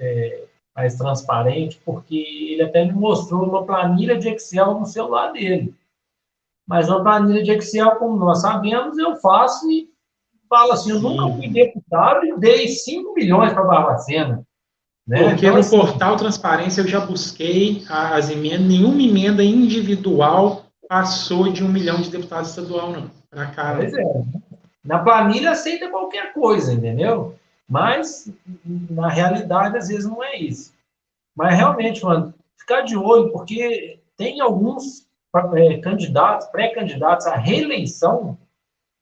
transparente, porque ele até me mostrou uma planilha de Excel no celular dele. Mas uma planilha de Excel, como nós sabemos, eu faço e falo assim, eu nunca fui deputado e dei 5 milhões para Barbacena. Né? Porque então, no portal Transparência eu já busquei as emendas, nenhuma emenda individual passou de 1 milhão de deputado estadual, não. Pra cá, pois é. Na planilha aceita qualquer coisa, entendeu? Mas, na realidade, às vezes não é isso. Mas, realmente, mano, ficar de olho, porque tem alguns candidatos, pré-candidatos à reeleição,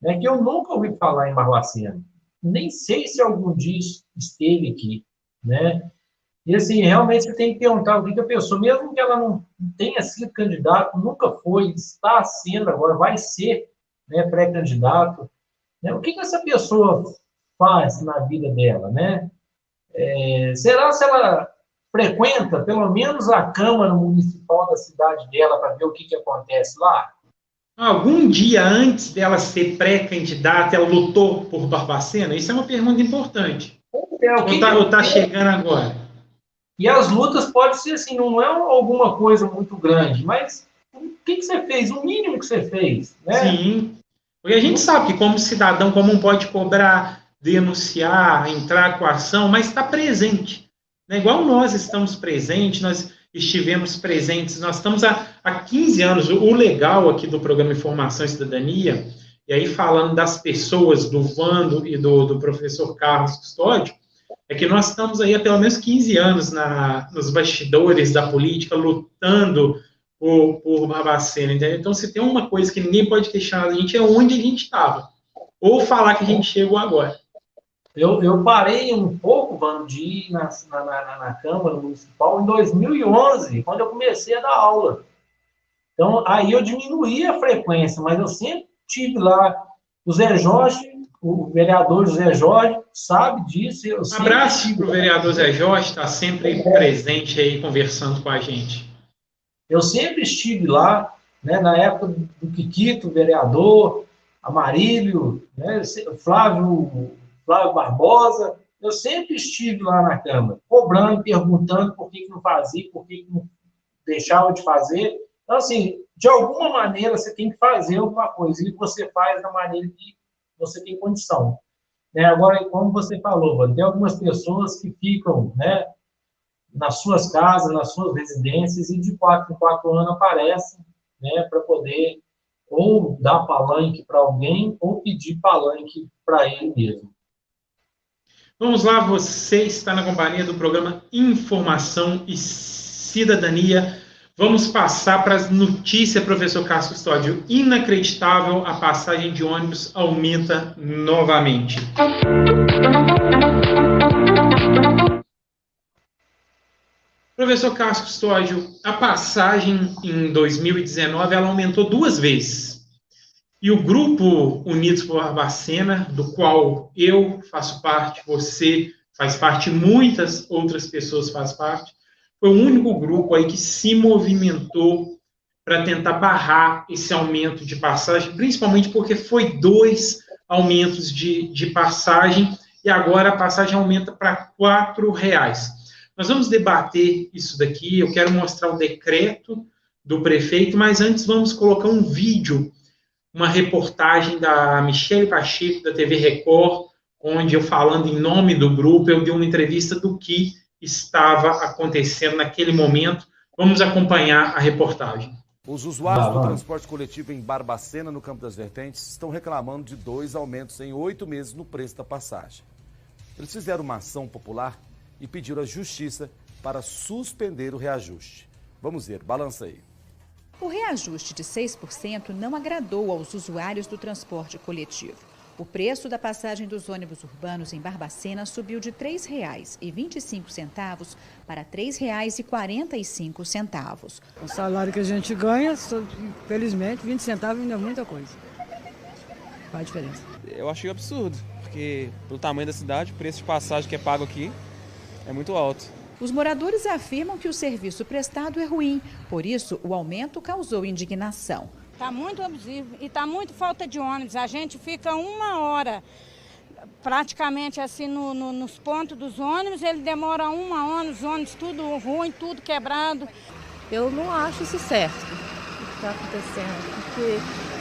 né, que eu nunca ouvi falar em Barbacena. Nem sei se algum dia esteve aqui, né? E, assim, realmente você tem que perguntar o que a pessoa, mesmo que ela não tenha sido candidato, nunca foi, está sendo agora, vai ser, né, pré-candidato, né? O que essa pessoa faz na vida dela, né? Será se ela frequenta, pelo menos, a Câmara Municipal da cidade dela para ver o que acontece lá? Algum dia antes dela ser pré-candidata, ela lutou por Barbacena? Isso é uma pergunta importante. Ou está chegando agora? E as lutas podem ser assim, não é alguma coisa muito grande, mas o que você fez? O mínimo que você fez, né? Sim. Porque a gente sabe que como cidadão comum pode cobrar, denunciar, entrar com a ação, mas está presente. Né? Igual nós estamos presentes, estivemos presentes. Nós estamos há 15 anos. O legal aqui do programa Informação e Cidadania, e aí falando das pessoas, do Vando e do professor Carlos Custódio, é que nós estamos aí há pelo menos 15 anos nos bastidores da política, lutando por Barbacena, entendeu? Então, se tem uma coisa que ninguém pode questionar a gente, é onde a gente estava. Ou falar que a gente chegou agora. Eu parei um pouco, Vando, de ir na Câmara Municipal em 2011, quando eu comecei a dar aula. Então, aí eu diminuí a frequência, mas eu sempre estive lá. O Zé Jorge, o vereador Zé Jorge, sabe disso. Um abraço para o vereador Zé Jorge, está sempre presente aí, conversando com a gente. Eu sempre estive lá, né, na época do Kikito, vereador, Amarílio, né, Flávio Barbosa, eu sempre estive lá na Câmara, cobrando, perguntando por que não fazia, por que não deixava de fazer. Então, assim, de alguma maneira você tem que fazer alguma coisa, e você faz da maneira que você tem condição. Né? Agora, como você falou, tem algumas pessoas que ficam, né, nas suas casas, nas suas residências, e de 4 em 4 anos aparecem, né, para poder ou dar palanque para alguém, ou pedir palanque para ele mesmo. Vamos lá, você está na companhia do programa Informação e Cidadania. Vamos passar para as notícias, professor Carlos Custódio. Inacreditável, a passagem de ônibus aumenta novamente. Professor Carlos Custódio, a passagem em 2019 ela aumentou 2 vezes. E o Grupo Unidos por Barbacena, do qual eu faço parte, você faz parte, muitas outras pessoas fazem parte, foi o único grupo aí que se movimentou para tentar barrar esse aumento de passagem, principalmente porque foi 2 aumentos de passagem e agora a passagem aumenta para R$4. Nós vamos debater isso daqui, eu quero mostrar o decreto do prefeito, mas antes vamos colocar um vídeo, uma reportagem da Michele Pacheco, da TV Record, onde eu, falando em nome do grupo, eu dei uma entrevista do que estava acontecendo naquele momento. Vamos acompanhar a reportagem. Os usuários do transporte coletivo em Barbacena, no Campo das Vertentes, estão reclamando de 2 aumentos em 8 meses no preço da passagem. Eles fizeram uma ação popular e pediram à Justiça para suspender o reajuste. Vamos ver, balança aí. O reajuste de 6% não agradou aos usuários do transporte coletivo. O preço da passagem dos ônibus urbanos em Barbacena subiu de R$ 3,25 para R$ 3,45. O salário que a gente ganha, felizmente, 20 centavos ainda é muita coisa. Qual a diferença? Eu achei absurdo, porque pelo tamanho da cidade, o preço de passagem que é pago aqui é muito alto. Os moradores afirmam que o serviço prestado é ruim, por isso o aumento causou indignação. Está muito abusivo e está muito falta de ônibus. A gente fica 1 hora praticamente assim nos pontos dos ônibus, ele demora 1 hora, os ônibus tudo ruim, tudo quebrado. Eu não acho isso certo, o que está acontecendo, porque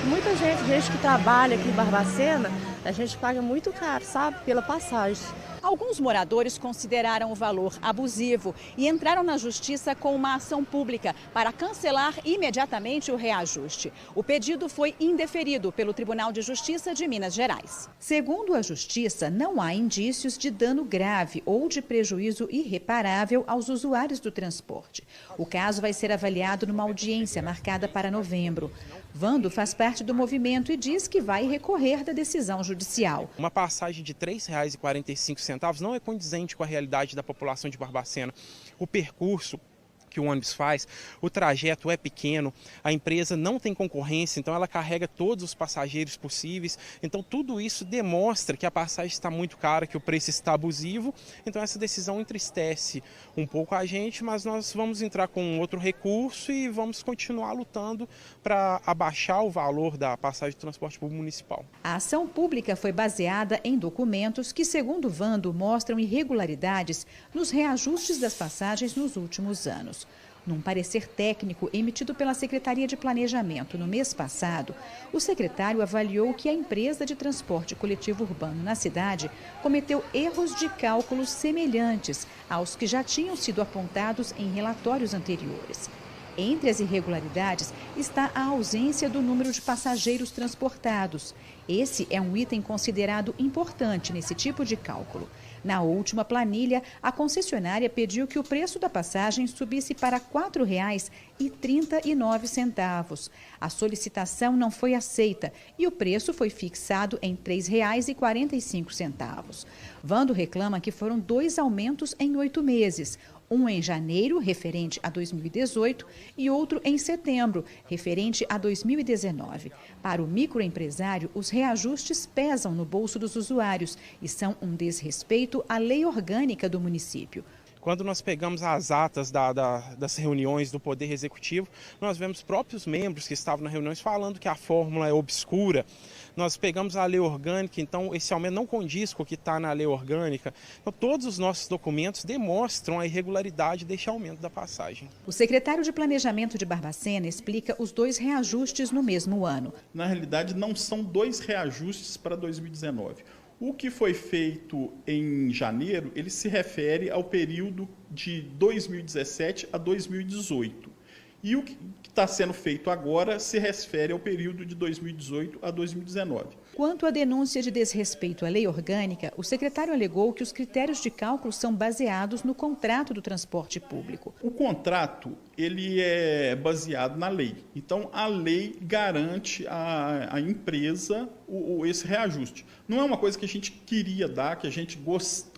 muita gente que trabalha aqui em Barbacena, a gente paga muito caro, sabe, pela passagem. Alguns moradores consideraram o valor abusivo e entraram na justiça com uma ação pública para cancelar imediatamente o reajuste. O pedido foi indeferido pelo Tribunal de Justiça de Minas Gerais. Segundo a Justiça, não há indícios de dano grave ou de prejuízo irreparável aos usuários do transporte. O caso vai ser avaliado numa audiência marcada para novembro. Vando faz parte do movimento e diz que vai recorrer da decisão judicial. Uma passagem de R$ 3,45 não é condizente com a realidade da população de Barbacena. O percurso que o ônibus faz, o trajeto é pequeno, a empresa não tem concorrência, então ela carrega todos os passageiros possíveis. Então tudo isso demonstra que a passagem está muito cara, que o preço está abusivo. Então essa decisão entristece um pouco a gente, mas nós vamos entrar com outro recurso e vamos continuar lutando para abaixar o valor da passagem de transporte público municipal. A ação pública foi baseada em documentos que, segundo Vando, mostram irregularidades nos reajustes das passagens nos últimos anos. Num parecer técnico emitido pela Secretaria de Planejamento no mês passado, o secretário avaliou que a empresa de transporte coletivo urbano na cidade cometeu erros de cálculos semelhantes aos que já tinham sido apontados em relatórios anteriores. Entre as irregularidades está a ausência do número de passageiros transportados. Esse é um item considerado importante nesse tipo de cálculo. Na última planilha, a concessionária pediu que o preço da passagem subisse para R$ 4,39. A solicitação não foi aceita e o preço foi fixado em R$ 3,45. Vando reclama que foram 2 aumentos em 8 meses. Um em janeiro, referente a 2018, e outro em setembro, referente a 2019. Para o microempresário, os reajustes pesam no bolso dos usuários e são um desrespeito à lei orgânica do município. Quando nós pegamos as atas das reuniões do Poder Executivo, nós vemos próprios membros que estavam nas reuniões falando que a fórmula é obscura. Nós pegamos a lei orgânica, então esse aumento não condiz com o que está na lei orgânica. Então, todos os nossos documentos demonstram a irregularidade deste aumento da passagem. O secretário de Planejamento de Barbacena explica os 2 reajustes no mesmo ano. Na realidade, não são 2 reajustes para 2019. O que foi feito em janeiro, ele se refere ao período de 2017 a 2018. E o que está sendo feito agora se refere ao período de 2018 a 2019. Quanto à denúncia de desrespeito à lei orgânica, o secretário alegou que os critérios de cálculo são baseados no contrato do transporte público. O contrato, ele é baseado na lei. Então, a lei garante à empresa esse reajuste. Não é uma coisa que a gente queria dar, que a gente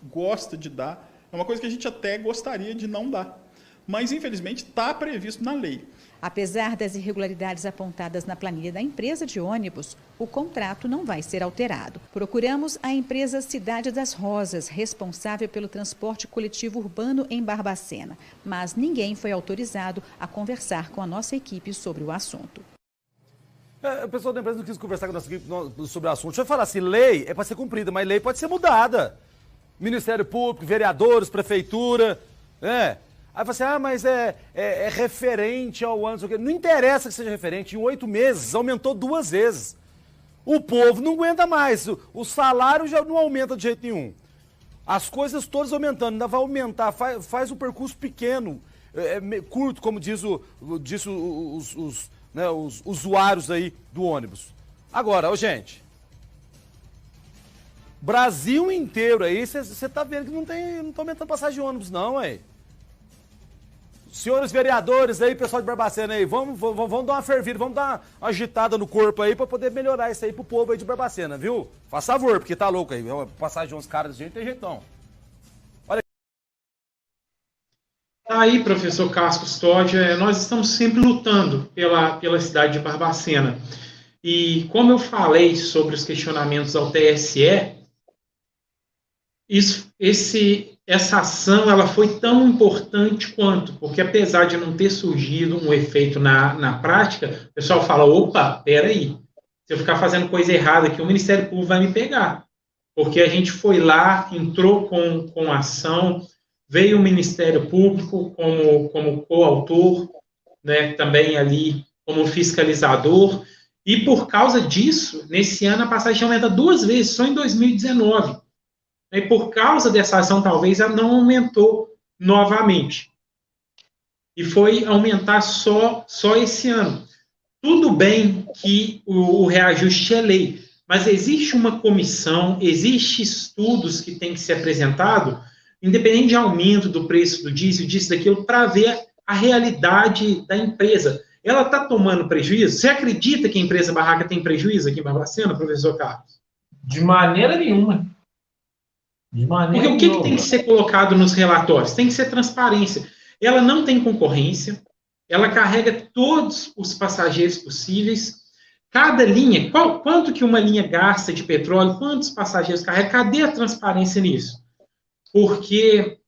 gosta de dar. É uma coisa que a gente até gostaria de não dar. Mas, infelizmente, está previsto na lei. Apesar das irregularidades apontadas na planilha da empresa de ônibus, o contrato não vai ser alterado. Procuramos a empresa Cidade das Rosas, responsável pelo transporte coletivo urbano em Barbacena, mas ninguém foi autorizado a conversar com a nossa equipe sobre o assunto. O pessoal da empresa não quis conversar com a nossa equipe sobre o assunto. Deixa eu falar assim, lei é para ser cumprida, mas lei pode ser mudada. Ministério Público, vereadores, prefeitura, Aí você, mas é referente ao ano, não interessa que seja referente, em 8 meses aumentou 2 vezes. O povo não aguenta mais, o salário já não aumenta de jeito nenhum. As coisas todas aumentando, ainda vai aumentar, faz um percurso pequeno, curto, como diz os usuários aí do ônibus. Agora, gente, Brasil inteiro aí, você tá vendo que não tá aumentando passagem de ônibus não, Senhores vereadores aí, pessoal de Barbacena aí, vamos dar uma fervida, vamos dar uma agitada no corpo aí pra poder melhorar isso aí pro povo aí de Barbacena, viu? Faz favor, porque tá louco aí, passagem de uns caras desse jeito tem jeitão. Olha aí. Tá aí, professor Carlos Custódio, nós estamos sempre lutando pela cidade de Barbacena. E como eu falei sobre os questionamentos ao TSE, essa ação ela foi tão importante quanto, porque apesar de não ter surgido um efeito na prática, o pessoal fala, opa, peraí, se eu ficar fazendo coisa errada aqui, o Ministério Público vai me pegar. Porque a gente foi lá, entrou com ação, veio o Ministério Público como coautor, né, também ali como fiscalizador, e por causa disso, nesse ano a passagem aumenta 2 vezes, só em 2019. E por causa dessa ação, talvez, ela não aumentou novamente. E foi aumentar só esse ano. Tudo bem que o reajuste é lei, mas existe uma comissão, existem estudos que têm que ser apresentados, independente de aumento do preço do diesel, disso, daquilo, para ver a realidade da empresa. Ela está tomando prejuízo? Você acredita que a empresa Barraca tem prejuízo aqui em Barbacena, professor Carlos? De maneira nenhuma. Porque o que tem que ser colocado nos relatórios? Tem que ser transparência. Ela não tem concorrência, ela carrega todos os passageiros possíveis. Cada linha, quanto que uma linha gasta de petróleo, quantos passageiros carrega? Cadê a transparência nisso? Porque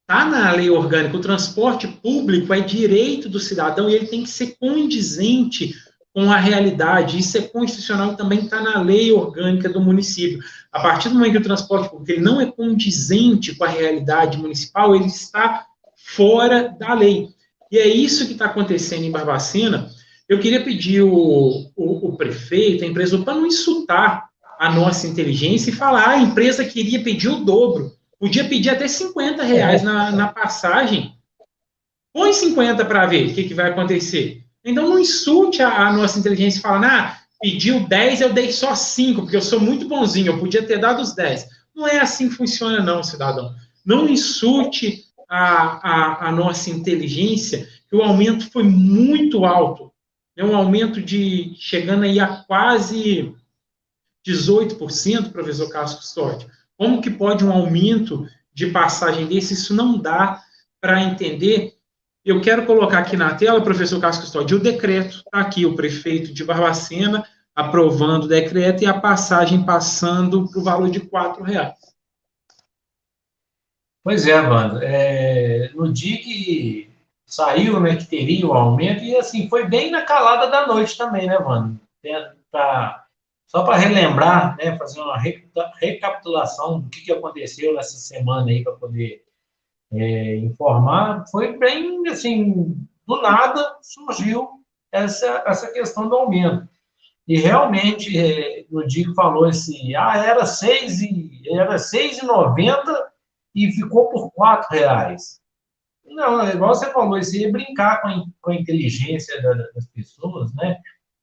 está na lei orgânica, o transporte público é direito do cidadão e ele tem que ser condizente com a realidade. Isso é constitucional e também está na lei orgânica do município. A partir do momento que o transporte público ele não é condizente com a realidade municipal, ele está fora da lei. E é isso que está acontecendo em Barbacena. Eu queria pedir o prefeito, a empresa, para não insultar a nossa inteligência e falar, a empresa queria pedir o dobro. Podia pedir até R$50 na passagem. Põe 50 para ver o que vai acontecer. Então, não insulte a nossa inteligência falando, pediu 10, eu dei só 5, porque eu sou muito bonzinho, eu podia ter dado os 10. Não é assim que funciona, não, cidadão. Não insulte a nossa inteligência, que o aumento foi muito alto. É um aumento chegando aí a quase 18%, professor Carlos Custódio. Como que pode um aumento de passagem desse? Isso não dá para entender. Eu quero colocar aqui na tela, professor Carlos Custódio, o decreto. Está aqui o prefeito de Barbacena aprovando o decreto e a passagem passando para o valor de R$4. Pois é, Wanda. No dia que saiu, né, que teria o aumento, e assim, foi bem na calada da noite também, né, Wanda? Só para relembrar, né, fazer uma recapitulação do que aconteceu nessa semana aí, para poder informar, foi bem, assim, do nada surgiu essa questão do aumento. E realmente, no dia que falou era R$6,90 e ficou por R$4. Não, é igual você falou, isso aí é brincar com a inteligência das pessoas, né?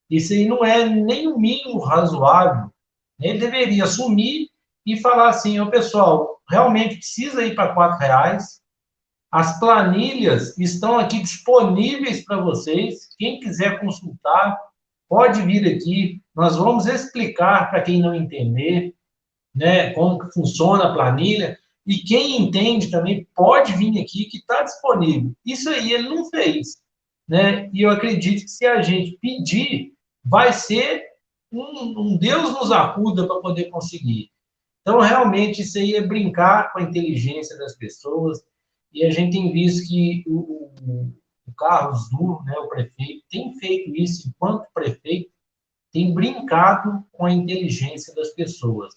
Isso aí não é nem o mínimo razoável. Ele deveria assumir e falar assim, pessoal, realmente precisa ir para R$4. As planilhas estão aqui disponíveis para vocês. Quem quiser consultar, pode vir aqui. Nós vamos explicar para quem não entender, né, como que funciona a planilha. E quem entende também pode vir aqui, que está disponível. Isso aí ele não fez, né? E eu acredito que se a gente pedir, vai ser um Deus nos acuda para poder conseguir. Então, realmente, isso aí é brincar com a inteligência das pessoas. E a gente tem visto que o Carlos Duro, né, o prefeito, tem feito isso enquanto prefeito, tem brincado com a inteligência das pessoas.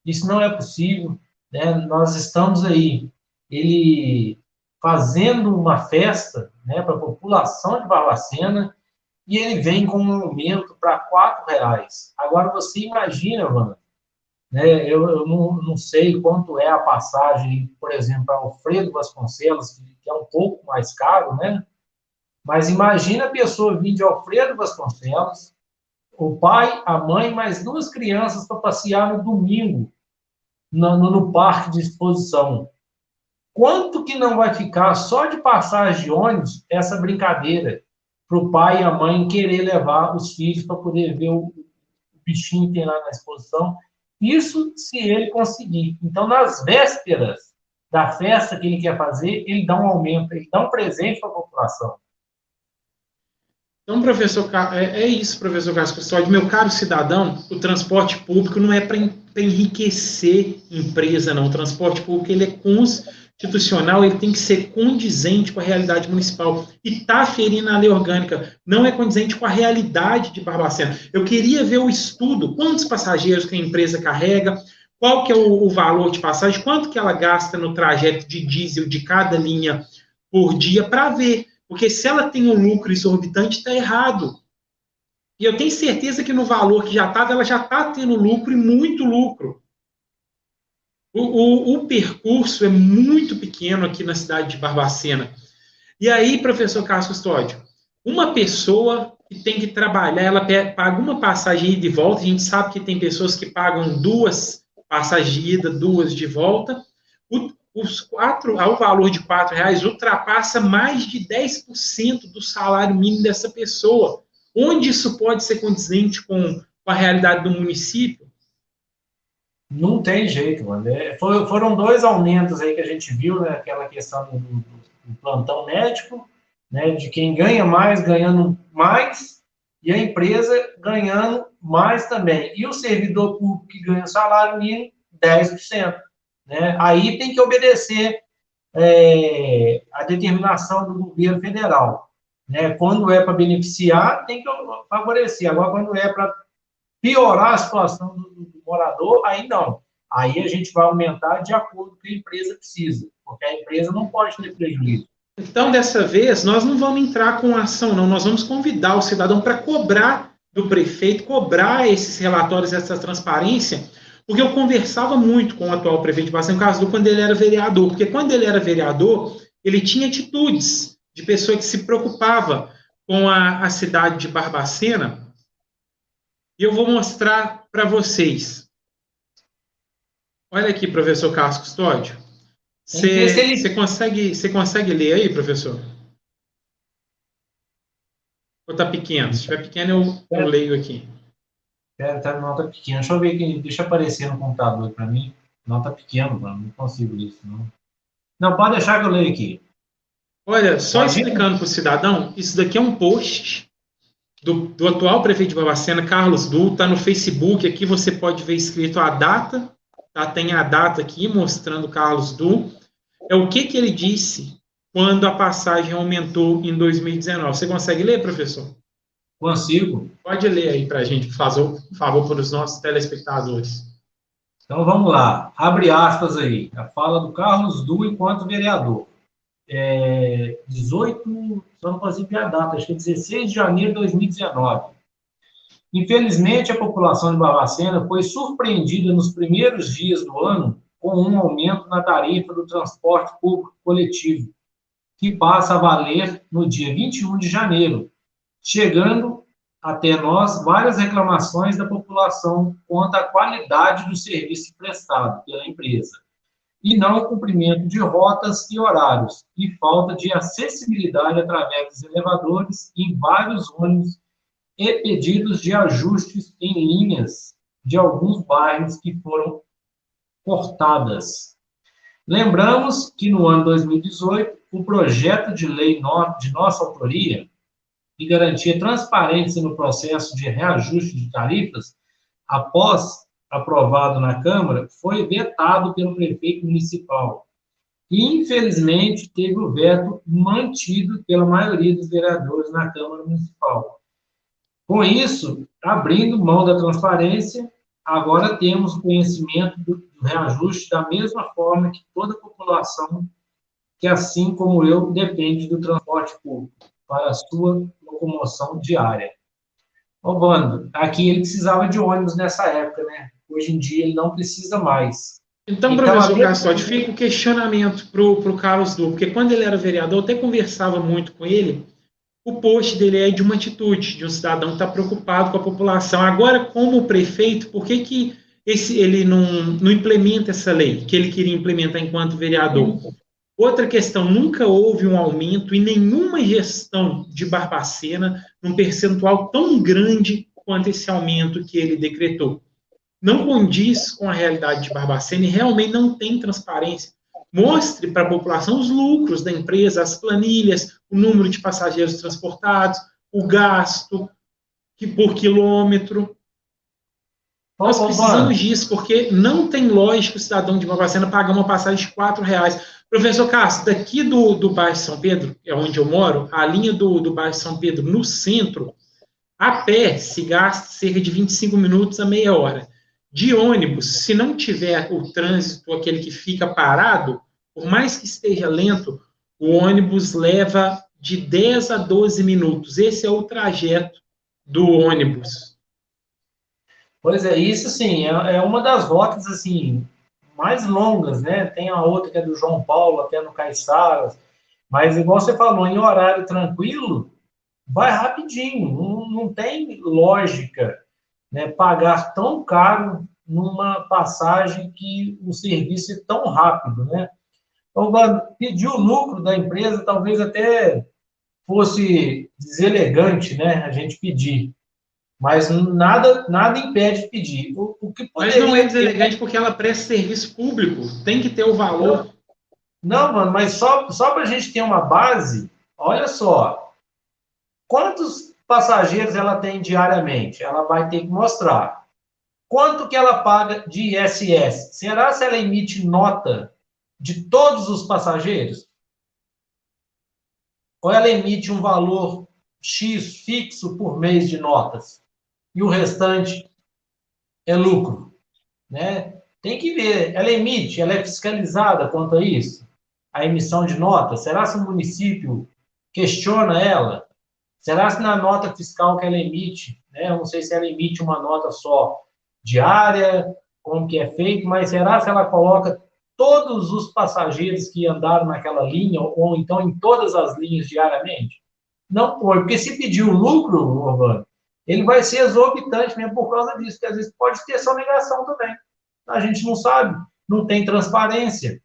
Isso não é possível. Né? Nós estamos aí, ele fazendo uma festa, né, para a população de Barbacena, e ele vem com um aumento para R$4. Agora, você imagina, Wanda, né, eu não sei quanto é a passagem, por exemplo, para Alfredo Vasconcelos, que é um pouco mais caro, né? Mas imagina a pessoa vir de Alfredo Vasconcelos, o pai, a mãe, mais 2 crianças para passear no domingo, no parque de exposição. Quanto que não vai ficar só de passagem de ônibus essa brincadeira para o pai e a mãe querer levar os filhos para poder ver o bichinho que tem lá na exposição? Isso se ele conseguir. Então, nas vésperas da festa que ele quer fazer, ele dá um aumento, ele dá um presente para a população. Então, professor, é isso, professor Carlos Custódio. Meu caro cidadão, o transporte público não é para enriquecer empresa, não. O transporte público ele é constitucional, ele tem que ser condizente com a realidade municipal. E está ferindo a lei orgânica, não é condizente com a realidade de Barbacena. Eu queria ver o estudo, quantos passageiros que a empresa carrega, qual que é o valor de passagem, quanto que ela gasta no trajeto de diesel de cada linha por dia, para ver. Porque se ela tem um lucro exorbitante, está errado. E eu tenho certeza que no valor que já estava, ela já está tendo lucro e muito lucro. O percurso é muito pequeno aqui na cidade de Barbacena. E aí, professor Carlos Custódio, uma pessoa que tem que trabalhar, ela paga uma passagem de ida e volta, a gente sabe que tem pessoas que pagam 2 passagens de ida, 2 de volta. Ao valor de R$4 ultrapassa mais de 10% do salário mínimo dessa pessoa. Onde isso pode ser condizente com a realidade do município? Não tem jeito, mano. Foram 2 aumentos aí que a gente viu, né? Aquela questão do plantão médico, né? De quem ganha mais, ganhando mais, e a empresa ganhando mais também. E o servidor público que ganha salário mínimo, 10%. Né? Aí tem que obedecer a determinação do governo federal. Né? Quando é para beneficiar, tem que favorecer. Agora, quando é para piorar a situação do morador, aí não. Aí a gente vai aumentar de acordo com o que a empresa precisa, porque a empresa não pode ter prejuízo. Então, dessa vez, nós não vamos entrar com ação, não. Nós vamos convidar o cidadão para cobrar do prefeito, cobrar esses relatórios, essa transparência, porque eu conversava muito com o atual prefeito de Barbacena, no caso do quando ele era vereador, porque quando ele era vereador, ele tinha atitudes de pessoa que se preocupava com a cidade de Barbacena, e eu vou mostrar para vocês. Olha aqui, professor Carlos Custódio. Você consegue ler aí, professor? Ou tá pequeno? Se estiver pequeno, eu leio aqui. Pera, tá nota pequena. Deixa eu ver aqui, deixa aparecer no computador para mim. Nota pequeno, mano. Não consigo ler isso, não. Não, pode deixar que eu leio aqui. Olha, só explicando para o cidadão, isso daqui é um post do atual prefeito de Barbacena, Carlos Du, está no Facebook, aqui você pode ver escrito a data, tá? Tem a data aqui mostrando Carlos Du, é o que ele disse quando a passagem aumentou em 2019. Você consegue ler, professor? Consigo. Pode ler aí para a gente, por favor, para os nossos telespectadores. Então, vamos lá. Abre aspas aí. A fala do Carlos Du enquanto vereador. 18, só não consigo ver a data, acho que é 16 de janeiro de 2019. Infelizmente, a população de Barbacena foi surpreendida nos primeiros dias do ano com um aumento na tarifa do transporte público coletivo, que passa a valer no dia 21 de janeiro, chegando até nós várias reclamações da população quanto à qualidade do serviço prestado pela empresa, e não cumprimento de rotas e horários, e falta de acessibilidade através dos elevadores em vários ônibus e pedidos de ajustes em linhas de alguns bairros que foram cortadas. Lembramos que no ano 2018, o projeto de lei de nossa autoria, que garantia transparência no processo de reajuste de tarifas, após aprovado na Câmara, foi vetado pelo prefeito municipal. E, infelizmente, teve o veto mantido pela maioria dos vereadores na Câmara Municipal. Com isso, abrindo mão da transparência, agora temos conhecimento do reajuste da mesma forma que toda a população, que, assim como eu, depende do transporte público para a sua locomoção diária. Ô, Wando, aqui ele precisava de ônibus nessa época, né? Hoje em dia ele não precisa mais. Então, professor Custódio, fica o questionamento para o Carlos Du, porque quando ele era vereador, eu até conversava muito com ele, o post dele é de uma atitude, de um cidadão que está preocupado com a população. Agora, como prefeito, por que ele não implementa essa lei que ele queria implementar enquanto vereador? Outra questão, nunca houve um aumento em nenhuma gestão de Barbacena num percentual tão grande quanto esse aumento que ele decretou. Não condiz com a realidade de Barbacena e realmente não tem transparência. Mostre para a população os lucros da empresa, as planilhas, o número de passageiros transportados, o gasto por quilômetro. Nós precisamos disso, porque não tem lógica o cidadão de Barbacena pagar uma passagem de R$4. Professor Castro, daqui do bairro São Pedro, é onde eu moro, a linha do bairro São Pedro, no centro, a pé se gasta cerca de 25 minutos a meia hora. De ônibus, se não tiver o trânsito, aquele que fica parado, por mais que esteja lento, o ônibus leva de 10 a 12 minutos. Esse é o trajeto do ônibus. Pois é, isso sim, é uma das rotas assim, mais longas, né? Tem a outra que é do João Paulo até no Caiçaras, mas igual você falou, em horário tranquilo, vai rapidinho, não tem lógica, né, pagar tão caro numa passagem que o serviço é tão rápido, né? Então, pedir o lucro da empresa talvez até fosse deselegante, né, a gente pedir, mas nada impede de pedir. Mas não é deselegante porque ela presta serviço público, tem que ter o valor. Não, mano, mas só para a gente ter uma base, olha só, quantos passageiros ela tem diariamente? Ela vai ter que mostrar. Quanto que ela paga de ISS? Será se ela emite nota de todos os passageiros? Ou ela emite um valor X fixo por mês de notas? E o restante é lucro, né? Tem que ver. Ela emite, ela é fiscalizada quanto a isso? a emissão de nota? Será se o município questiona ela? Será se na nota fiscal que ela emite, né, eu não sei se ela emite uma nota só diária, como que é feito, mas será se ela coloca todos os passageiros que andaram naquela linha, ou então em todas as linhas diariamente? Não pode, porque se pedir o lucro, Urbano, ele vai ser exorbitante mesmo por causa disso, porque às vezes pode ter sonegação também. A gente não sabe, não tem transparência.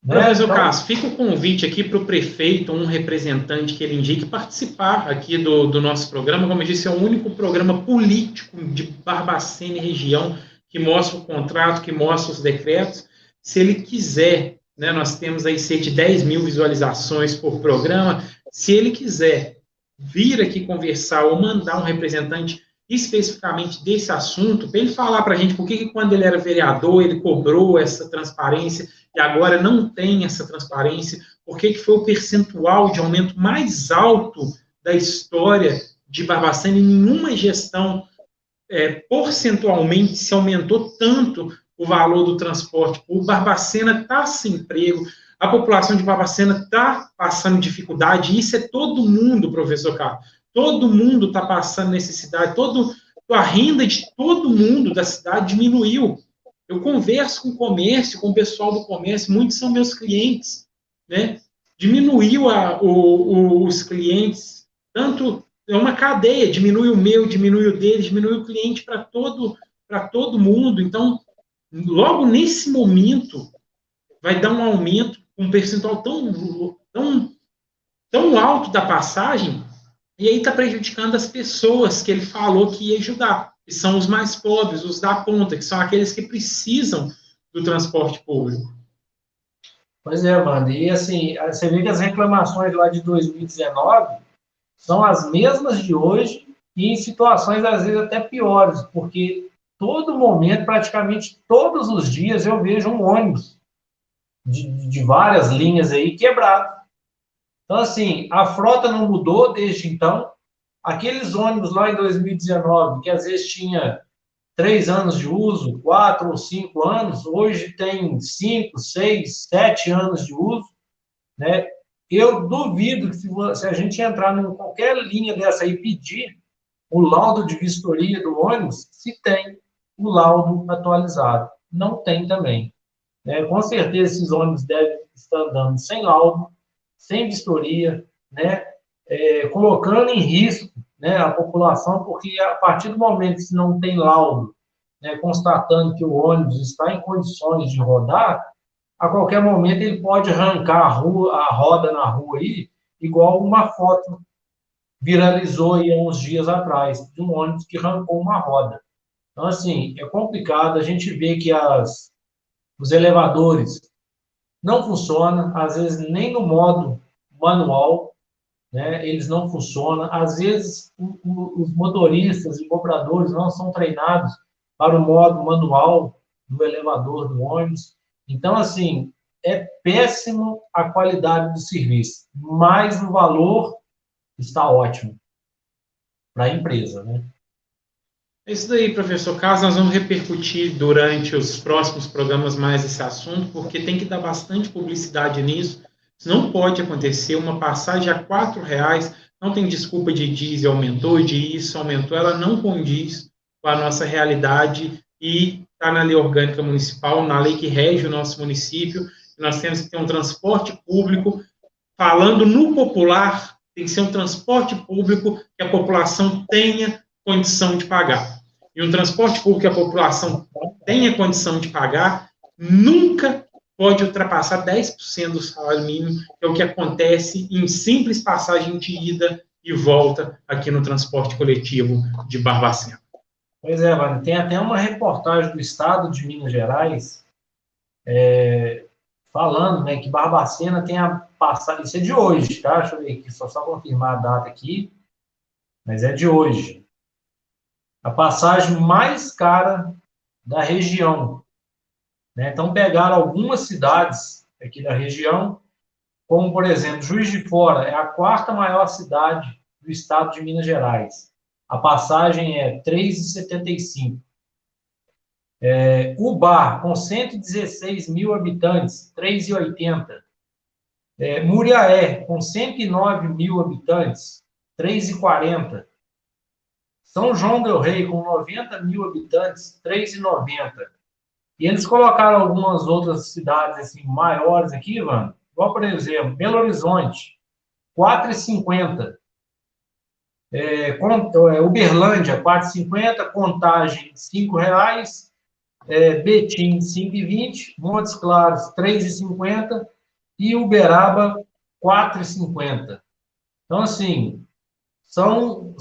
Né? Professor Então, Cássio, fica o convite aqui para o prefeito, um representante que ele indique, participar aqui do nosso programa. Como eu disse, é o único programa político de Barbacena e região que mostra o contrato, que mostra os decretos. Se ele quiser, né, nós temos aí cerca de 10 mil visualizações por programa. Se ele quiser vir aqui conversar ou mandar um representante especificamente desse assunto, para ele falar para a gente por que quando ele era vereador ele cobrou essa transparência e agora não tem essa transparência, por que foi o percentual de aumento mais alto da história de Barbacena, e nenhuma gestão porcentualmente se aumentou tanto o valor do transporte. O Barbacena está sem emprego, a população de Barbacena está passando dificuldade, e isso é todo mundo, professor Carlos. Todo mundo está passando necessidade, a renda de todo mundo da cidade diminuiu. Eu converso com o comércio, com o pessoal do comércio, muitos são meus clientes, né? Diminuiu os clientes, tanto é uma cadeia, diminui o meu, diminui o dele, diminui o cliente para todo mundo. Então, logo nesse momento, vai dar um aumento, um percentual tão alto da passagem, e aí está prejudicando as pessoas que ele falou que ia ajudar, que são os mais pobres, os da ponta, que são aqueles que precisam do transporte público. Pois é, mano. E assim, você vê que as reclamações lá de 2019 são as mesmas de hoje e em situações, às vezes, até piores, porque todo momento, praticamente todos os dias, eu vejo um ônibus de várias linhas aí quebrado. Então, assim, a frota não mudou desde então. Aqueles ônibus lá em 2019, que às vezes tinha 3 anos de uso, 4 ou 5 anos, hoje tem 5, 6, 7 anos de uso, né? Eu duvido que se a gente entrar em qualquer linha dessa e pedir o laudo de vistoria do ônibus, se tem o laudo atualizado. Não tem também. Né? Com certeza esses ônibus devem estar andando sem laudo, sem vistoria, né? Colocando em risco, né, a população, porque a partir do momento que se não tem laudo, né, constatando que o ônibus está em condições de rodar, a qualquer momento ele pode arrancar a roda na rua aí, igual uma foto viralizou aí há uns dias atrás, de um ônibus que arrancou uma roda. Então, assim, é complicado, a gente vê que os elevadores não funcionam, às vezes nem no modo manual, né, eles não funcionam. Às vezes, os motoristas e cobradores não são treinados para o modo manual do elevador do ônibus. Então, assim, é péssimo a qualidade do serviço, mas o valor está ótimo para a empresa, né? É isso daí, professor Carlos. Nós vamos repercutir durante os próximos programas mais esse assunto, porque tem que dar bastante publicidade nisso. Isso não pode acontecer. Uma passagem a R$4, não tem desculpa de diesel aumentou, de isso aumentou, ela não condiz com a nossa realidade e está na lei orgânica municipal, na lei que rege o nosso município. Nós temos que ter um transporte público, falando no popular, tem que ser um transporte público que a população tenha condição de pagar. E um transporte público que a população tenha condição de pagar nunca pode ultrapassar 10% do salário mínimo, que é o que acontece em simples passagem de ida e volta aqui no transporte coletivo de Barbacena. Pois é, Vânia, tem até uma reportagem do Estado de Minas Gerais falando, né, que Barbacena tem a passagem, isso é de hoje, tá? Deixa eu ver aqui, só confirmar a data aqui, mas é de hoje. A passagem mais cara da região. Né? Então, pegaram algumas cidades aqui da região, como, por exemplo, Juiz de Fora, é a 4ª maior cidade do estado de Minas Gerais. A passagem é R$3,75. Ubá, com 116 mil habitantes, R$ 3,80. Muriaé, com 109 mil habitantes, R$ 3,40. São João del Rei, com 90 mil habitantes, R$ 3,90. E eles colocaram algumas outras cidades assim, maiores aqui, Ivan, igual, por exemplo, Belo Horizonte, R$ 4,50. Uberlândia, R$ 4,50. Contagem, R$ 5,00. Betim, R$ 5,20. Montes Claros, R$ 3,50. E Uberaba, R$ 4,50. Então, assim, são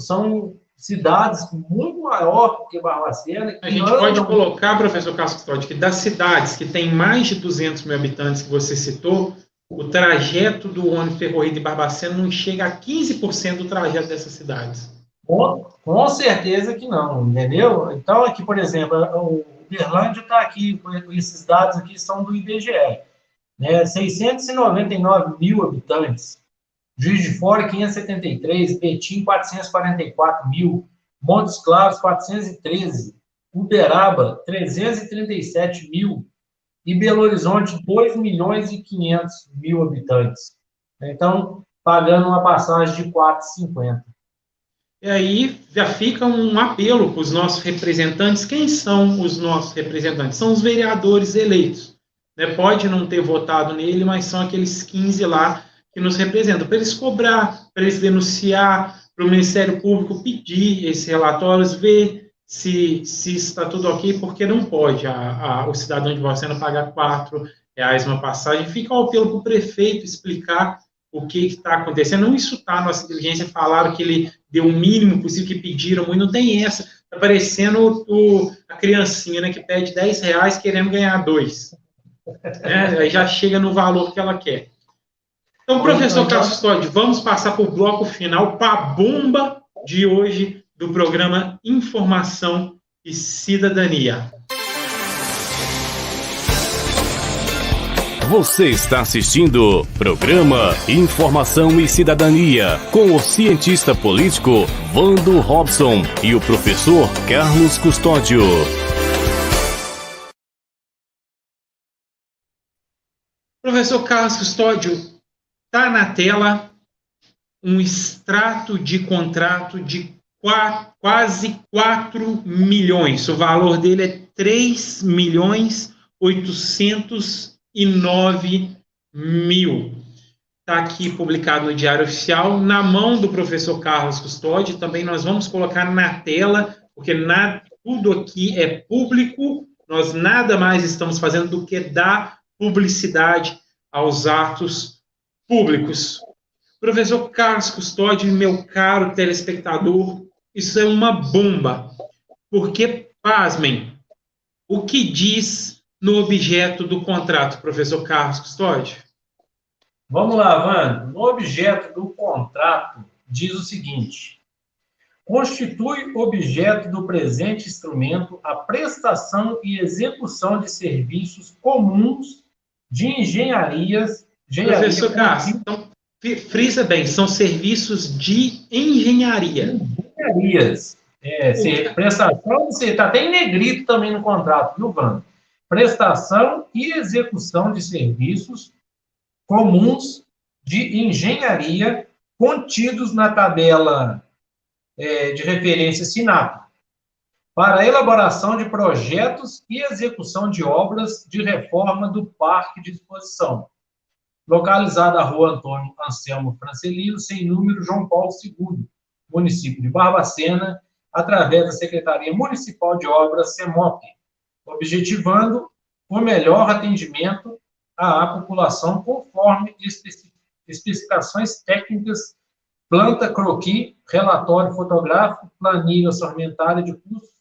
cidades muito maiores que Barbacena. A gente pode colocar, professor Carlos Custódio, que das cidades que têm mais de 200 mil habitantes que você citou, o trajeto do ônibus ferroviário de Barbacena não chega a 15% do trajeto dessas cidades. Com certeza que não, entendeu? Então, aqui, por exemplo, o Uberlândia está aqui, esses dados aqui são do IBGE, né? 699 mil habitantes. Juiz de Fora, 573, Betim, 444 mil, Montes Claros, 413, Uberaba, 337 mil, e Belo Horizonte, 2.500.000 habitantes. Então, pagando uma passagem de R$ 4,50. E aí já fica um apelo para os nossos representantes. Quem são os nossos representantes? São os vereadores eleitos. Né? Pode não ter votado nele, mas são aqueles 15 lá que nos representam, para eles cobrar, para eles denunciar, para o Ministério Público pedir esses relatórios, ver se está tudo ok, porque não pode o cidadão de Barbacena pagar R$ 4,00 uma passagem. Fica o apelo para o prefeito explicar o que está acontecendo. Não isso está na nossa inteligência, falaram que ele deu o mínimo possível, que pediram muito, não tem essa. Está parecendo a criancinha, né, que pede R$ 10 querendo ganhar 2. Aí já chega no valor que ela quer. Então, professor Carlos Custódio, vamos passar para o bloco final, para a bomba de hoje do programa Informação e Cidadania. Você está assistindo programa Informação e Cidadania com o cientista político Vando Robson e o professor Carlos Custódio. Professor Carlos Custódio, está na tela um extrato de contrato de quase 4 milhões. O valor dele é 3.809.000. Está aqui publicado no Diário Oficial, na mão do professor Carlos Custódio. Também nós vamos colocar na tela, porque tudo aqui é público. Nós nada mais estamos fazendo do que dar publicidade aos atos públicos. Professor Carlos Custódio, meu caro telespectador, isso é uma bomba, porque, pasmem, o que diz no objeto do contrato, professor Carlos Custódio? Vamos lá, Wanda. No objeto do contrato, diz o seguinte: constitui objeto do presente instrumento a prestação e execução de serviços comuns de engenharia. Professor Carlos, então, frisa bem, são serviços de engenharia. Engenharias. Prestação, você está até em negrito também no contrato, viu, Wanda? Prestação e execução de serviços comuns de engenharia contidos na tabela de referência SINAP, para a elaboração de projetos e execução de obras de reforma do Parque de Exposição, localizada na Rua Antônio Anselmo Francelino, sem número, João Paulo II, município de Barbacena, através da Secretaria Municipal de Obras, SEMOP, objetivando o melhor atendimento à população conforme especificações técnicas, planta croquis, relatório fotográfico, planilha orçamentária de custos,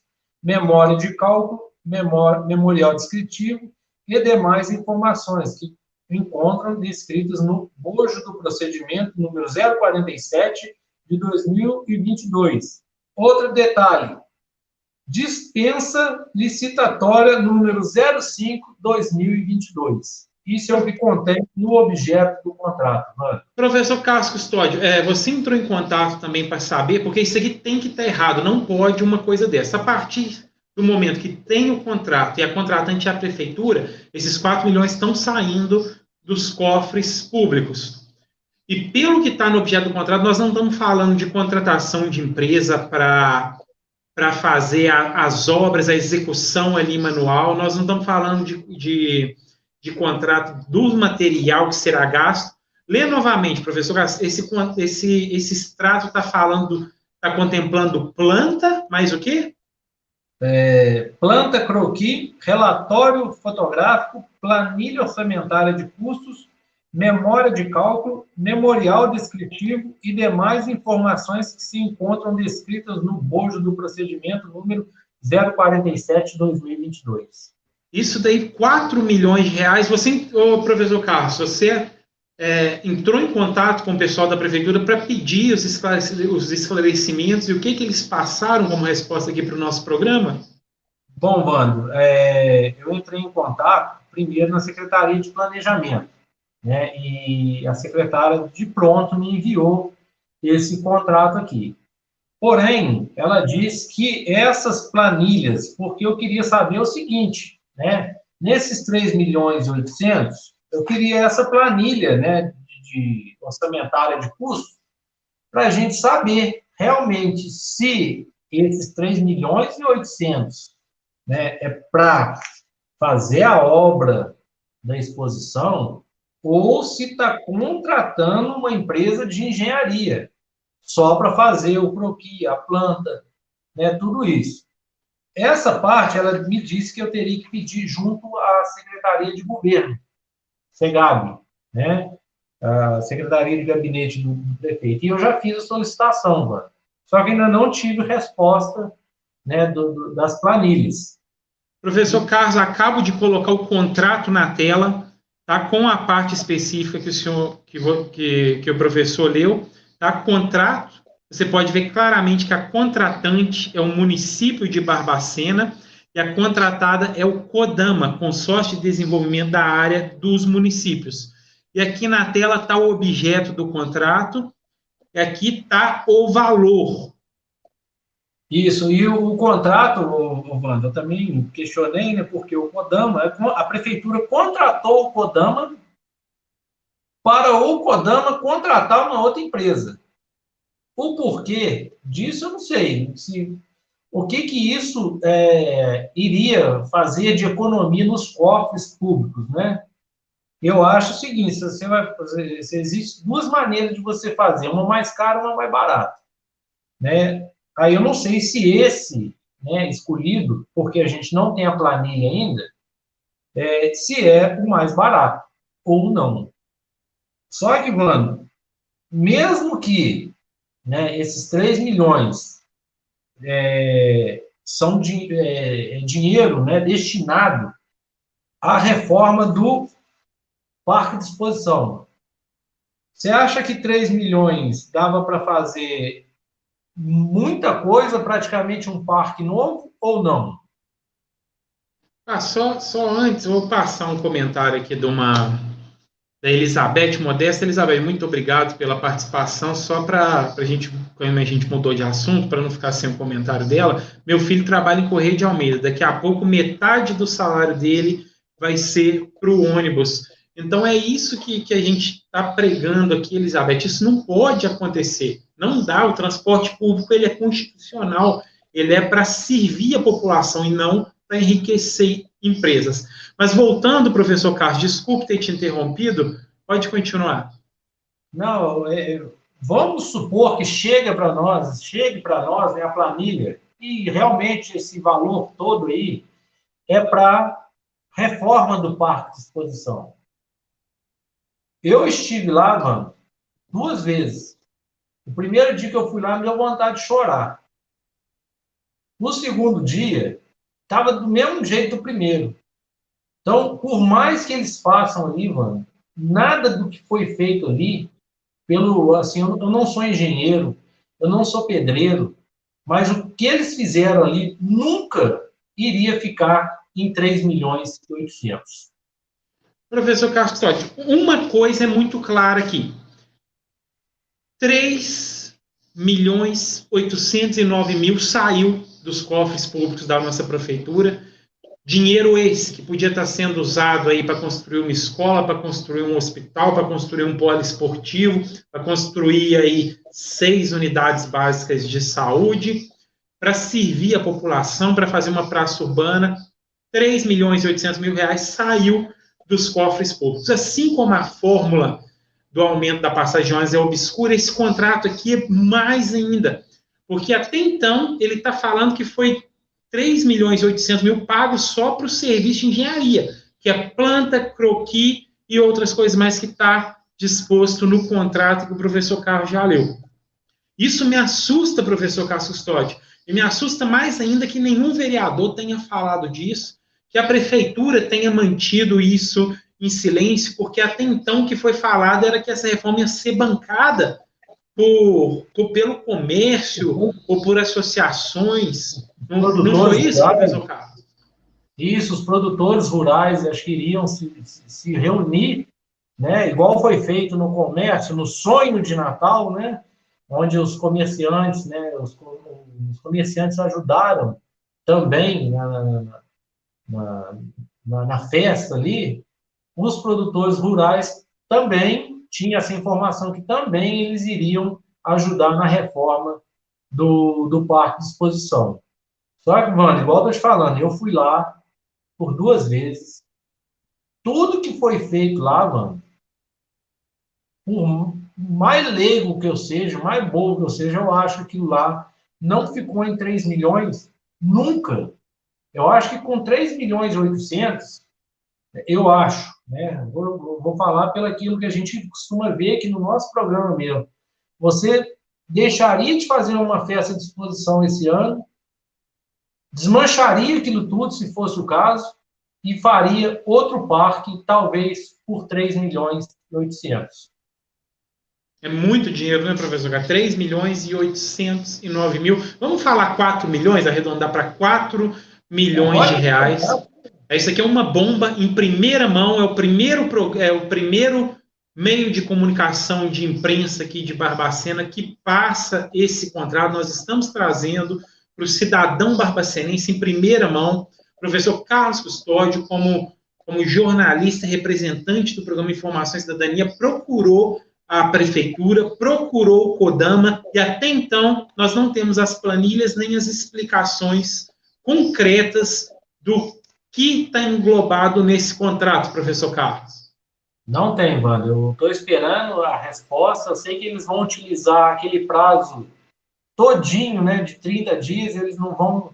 memória de cálculo, memorial descritivo e demais informações que encontram descritas no bojo do procedimento número 047 de 2022. Outro detalhe: dispensa licitatória número 05/2022. Isso é o que contém no objeto do contrato. Mano. Professor Carlos Custódio, você entrou em contato também para saber, porque isso aqui tem que estar errado, não pode uma coisa dessa. A partir do momento que tem o contrato e a contratante é a prefeitura, esses 4 milhões estão saindo dos cofres públicos. E pelo que está no objeto do contrato, nós não estamos falando de contratação de empresa para fazer as obras, a execução ali manual, nós não estamos falando de contrato do material que será gasto. Lê novamente, professor, esse extrato está contemplando planta, mais o quê? Planta, croquis, relatório fotográfico, planilha orçamentária de custos, memória de cálculo, memorial descritivo e demais informações que se encontram descritas no bojo do procedimento número 047/2022. Isso daí, 4 milhões de reais. Você, professor Carlos, você entrou em contato com o pessoal da prefeitura para pedir os esclarecimentos e o que eles passaram como resposta aqui para o nosso programa? Bom, Wando, eu entrei em contato primeiro na Secretaria de Planejamento, né, e a secretária de pronto me enviou esse contrato aqui. Porém, ela diz que essas planilhas, porque eu queria saber o seguinte, né, nesses 3 milhões e 800, eu queria essa planilha, né, de orçamentária de custo, para a gente saber realmente se esses 3 milhões e 800, né, é para fazer a obra da exposição ou se está contratando uma empresa de engenharia só para fazer o croquis, a planta, né, tudo isso. Essa parte, ela me disse que eu teria que pedir junto à Secretaria de Governo, SEGAB, né, a Secretaria de Gabinete do Prefeito. E eu já fiz a solicitação, mano. Só que ainda não tive resposta, né, das planilhas. Professor Carlos, acabo de colocar o contrato na tela, tá, com a parte específica que o senhor, que o professor leu, tá? Contrato, você pode ver claramente que a contratante é o município de Barbacena e a contratada é o CODAMA, Consórcio de Desenvolvimento da Área dos Municípios. E aqui na tela está o objeto do contrato, e aqui está o valor. Isso, e o contrato, Wanda, eu também questionei, né, porque o CODAMA, a prefeitura contratou o CODAMA para o CODAMA contratar uma outra empresa. O porquê disso eu não sei. O que isso iria fazer de economia nos cofres públicos, né? Eu acho o seguinte, você vai fazer, existem 2 maneiras de você fazer, uma mais cara e uma mais barata, né? Aí eu não sei se esse, né, escolhido, porque a gente não tem a planilha ainda, se é o mais barato ou não. Só que, mano, mesmo que, né, esses 3 milhões são dinheiro, né, destinado à reforma do Parque de Exposição, você acha que 3 milhões dava para fazer muita coisa, praticamente um parque novo, ou não? Só antes, vou passar um comentário aqui da Elizabeth Modesta. Elizabeth, muito obrigado pela participação. Só para a gente, como a gente mudou de assunto, para não ficar sem o comentário dela, meu filho trabalha em Correio de Almeida. Daqui a pouco, metade do salário dele vai ser para o ônibus. Então, é isso que a gente está pregando aqui, Elizabeth. Isso não pode acontecer. Não dá. O transporte público ele é constitucional. Ele é para servir a população e não para enriquecer empresas. Mas voltando, professor Carlos, desculpe ter te interrompido, pode continuar. Não, vamos supor que chegue para nós, né, a planilha, e realmente esse valor todo aí é para reforma do Parque de Exposição. Eu estive lá, mano, 2 vezes. O primeiro dia que eu fui lá, me deu vontade de chorar. No segundo dia, estava do mesmo jeito do primeiro. Então, por mais que eles façam ali, mano, nada do que foi feito ali, assim, eu não sou engenheiro, eu não sou pedreiro, mas o que eles fizeram ali nunca iria ficar em 3 milhões e 800. Professor Carlos Totti, uma coisa é muito clara aqui. 3 milhões 809 mil saiu dos cofres públicos da nossa prefeitura. Dinheiro esse que podia estar sendo usado aí para construir uma escola, para construir um hospital, para construir um polo esportivo, para construir aí 6 unidades básicas de saúde, para servir a população, para fazer uma praça urbana. 3 milhões e 800 mil reais saiu dos cofres públicos. Assim como a fórmula do aumento da passagem de ônibus é obscura, esse contrato aqui é mais ainda, porque até então ele está falando que foi 3 milhões e 800 mil pagos só para o serviço de engenharia, que é planta, croquis e outras coisas mais que está disposto no contrato que o professor Carlos já leu. Isso me assusta, professor Carlos Custódio, e me assusta mais ainda que nenhum vereador tenha falado disso, que a prefeitura tenha mantido isso em silêncio, porque até então o que foi falado era que essa reforma ia ser bancada pelo comércio ou por associações. Não foi isso, professor Carlos? Isso, os produtores rurais, acho que iriam se reunir, né, igual foi feito no comércio, no sonho de Natal, né, onde os comerciantes, né, os comerciantes ajudaram também na festa ali. Os produtores rurais também tinham essa informação que também eles iriam ajudar na reforma do parque de exposição. Só que, mano, igual eu estou te falando, eu fui lá por 2 vezes. Tudo que foi feito lá, mano, por mais leigo que eu seja, mais bobo que eu seja, eu acho que lá não ficou em 3 milhões nunca. Eu acho que com 3 milhões e 800, eu acho, né? Vou falar pelo aquilo que a gente costuma ver aqui no nosso programa mesmo. Você deixaria de fazer uma festa de exposição esse ano, desmancharia aquilo tudo, se fosse o caso, e faria outro parque, talvez por 3 milhões e 800. É muito dinheiro, né, professor? 3 milhões e 809 mil. Vamos falar 4 milhões, arredondar para 4 milhões de reais. Isso aqui é uma bomba em primeira mão, é o primeiro meio de comunicação de imprensa aqui de Barbacena que passa esse contrato. Nós estamos trazendo para o cidadão barbacenense em primeira mão. O professor Carlos Custódio, como jornalista representante do programa Informação e Cidadania, procurou a prefeitura, procurou o CODAMA, e até então nós não temos as planilhas nem as explicações concretas do que está englobado nesse contrato, professor Carlos. Não tem, Wander. Eu estou esperando a resposta. Eu sei que eles vão utilizar aquele prazo todinho, né, de 30 dias, eles não vão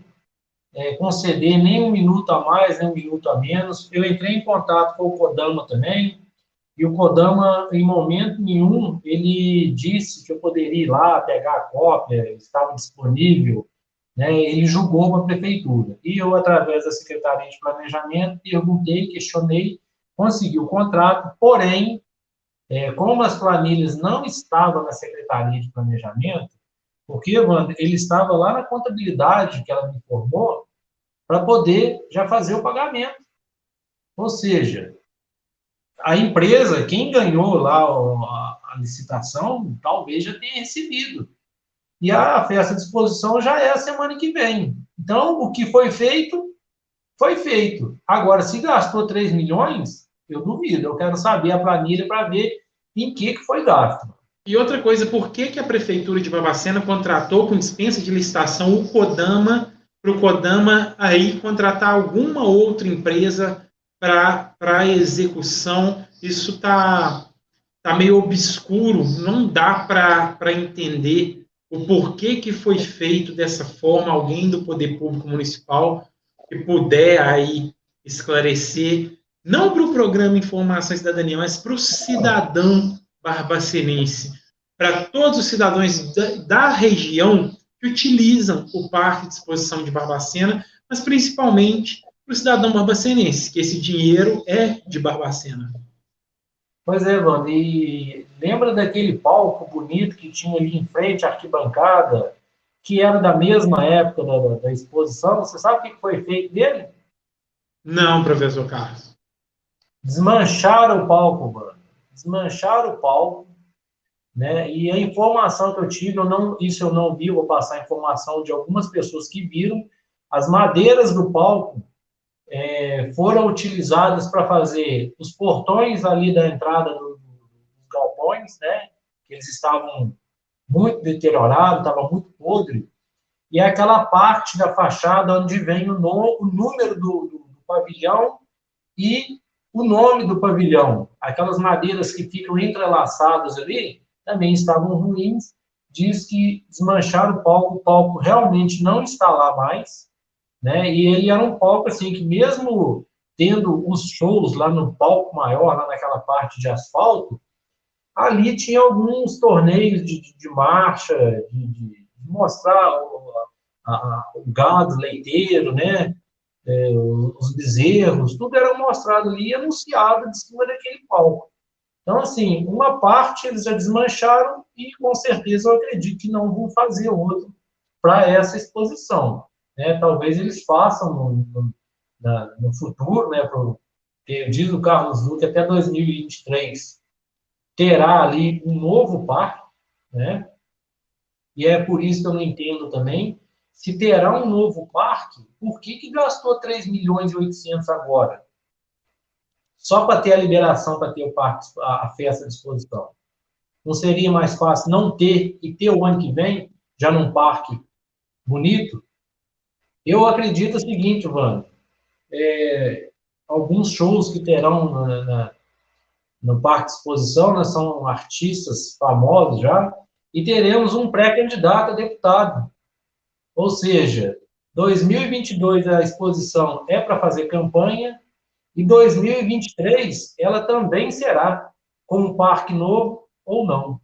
conceder nem 1 minuto a mais, nem 1 minuto a menos. Eu entrei em contato com o CODAMA também, e o CODAMA, em momento nenhum, ele disse que eu poderia ir lá pegar a cópia, estava disponível, né, ele julgou para a prefeitura. E eu, através da Secretaria de Planejamento, perguntei, questionei, consegui o contrato, porém, como as planilhas não estavam na Secretaria de Planejamento, porque, Wander, ele estava lá na contabilidade, que ela me informou, para poder já fazer o pagamento. Ou seja, a empresa, quem ganhou lá a licitação, talvez já tenha recebido. E a festa de exposição já é a semana que vem. Então, o que foi feito, foi feito. Agora, se gastou 3 milhões, eu duvido. Eu quero saber a planilha para ver em que foi gasto. E outra coisa, por que a Prefeitura de Barbacena contratou com dispensa de licitação o CODAMA, para o CODAMA aí contratar alguma outra empresa para a execução? Isso está meio obscuro, não dá para entender o porquê que foi feito dessa forma. Alguém do Poder Público Municipal que puder aí esclarecer, não para o programa Informação e Cidadania, mas para o cidadão barbacenense, para todos os cidadãos da região que utilizam o Parque de Exposição de Barbacena, mas principalmente para o cidadão barbacenense, que esse dinheiro é de Barbacena. Pois é, Wander, e lembra daquele palco bonito que tinha ali em frente à arquibancada, que era da mesma época da exposição? Você sabe o que foi feito dele? Não, professor Carlos. Desmancharam o palco, Wander. Desmancharam o palco, né? E a informação que eu tive, isso eu não vi, eu vou passar a informação de algumas pessoas que viram, as madeiras do palco foram utilizadas para fazer os portões ali da entrada dos galpões, né? Eles estavam muito deteriorados, estavam muito podres, e aquela parte da fachada onde vem o número do pavilhão e o nome do pavilhão. Aquelas madeiras que ficam entrelaçadas ali também estavam ruins. Diz que desmancharam o palco realmente não está lá mais, né? E ele era um palco assim que mesmo tendo os shows lá no palco maior, lá naquela parte de asfalto, ali tinha alguns torneios de marcha, de mostrar o gado leiteiro, né? Os bezerros, tudo era mostrado ali e anunciado de cima daquele palco. Então, assim, uma parte eles já desmancharam e, com certeza, eu acredito que não vão fazer outro para essa exposição, né? Talvez eles façam no futuro, né? Porque diz o Carlos Duque, até 2023 terá ali um novo parque, né? E é por isso que eu não entendo também, se terá um novo parque, por que gastou 3 milhões e 800 agora? Só para ter a liberação, para ter o parque, a festa de exposição. Não seria mais fácil não ter e ter o ano que vem, já num parque bonito? Eu acredito o seguinte, Wanda, alguns shows que terão no parque de exposição, né, são artistas famosos já, e teremos um pré-candidato a deputado. Ou seja, 2022 a exposição é para fazer campanha, e 2023 ela também será com um parque novo ou não.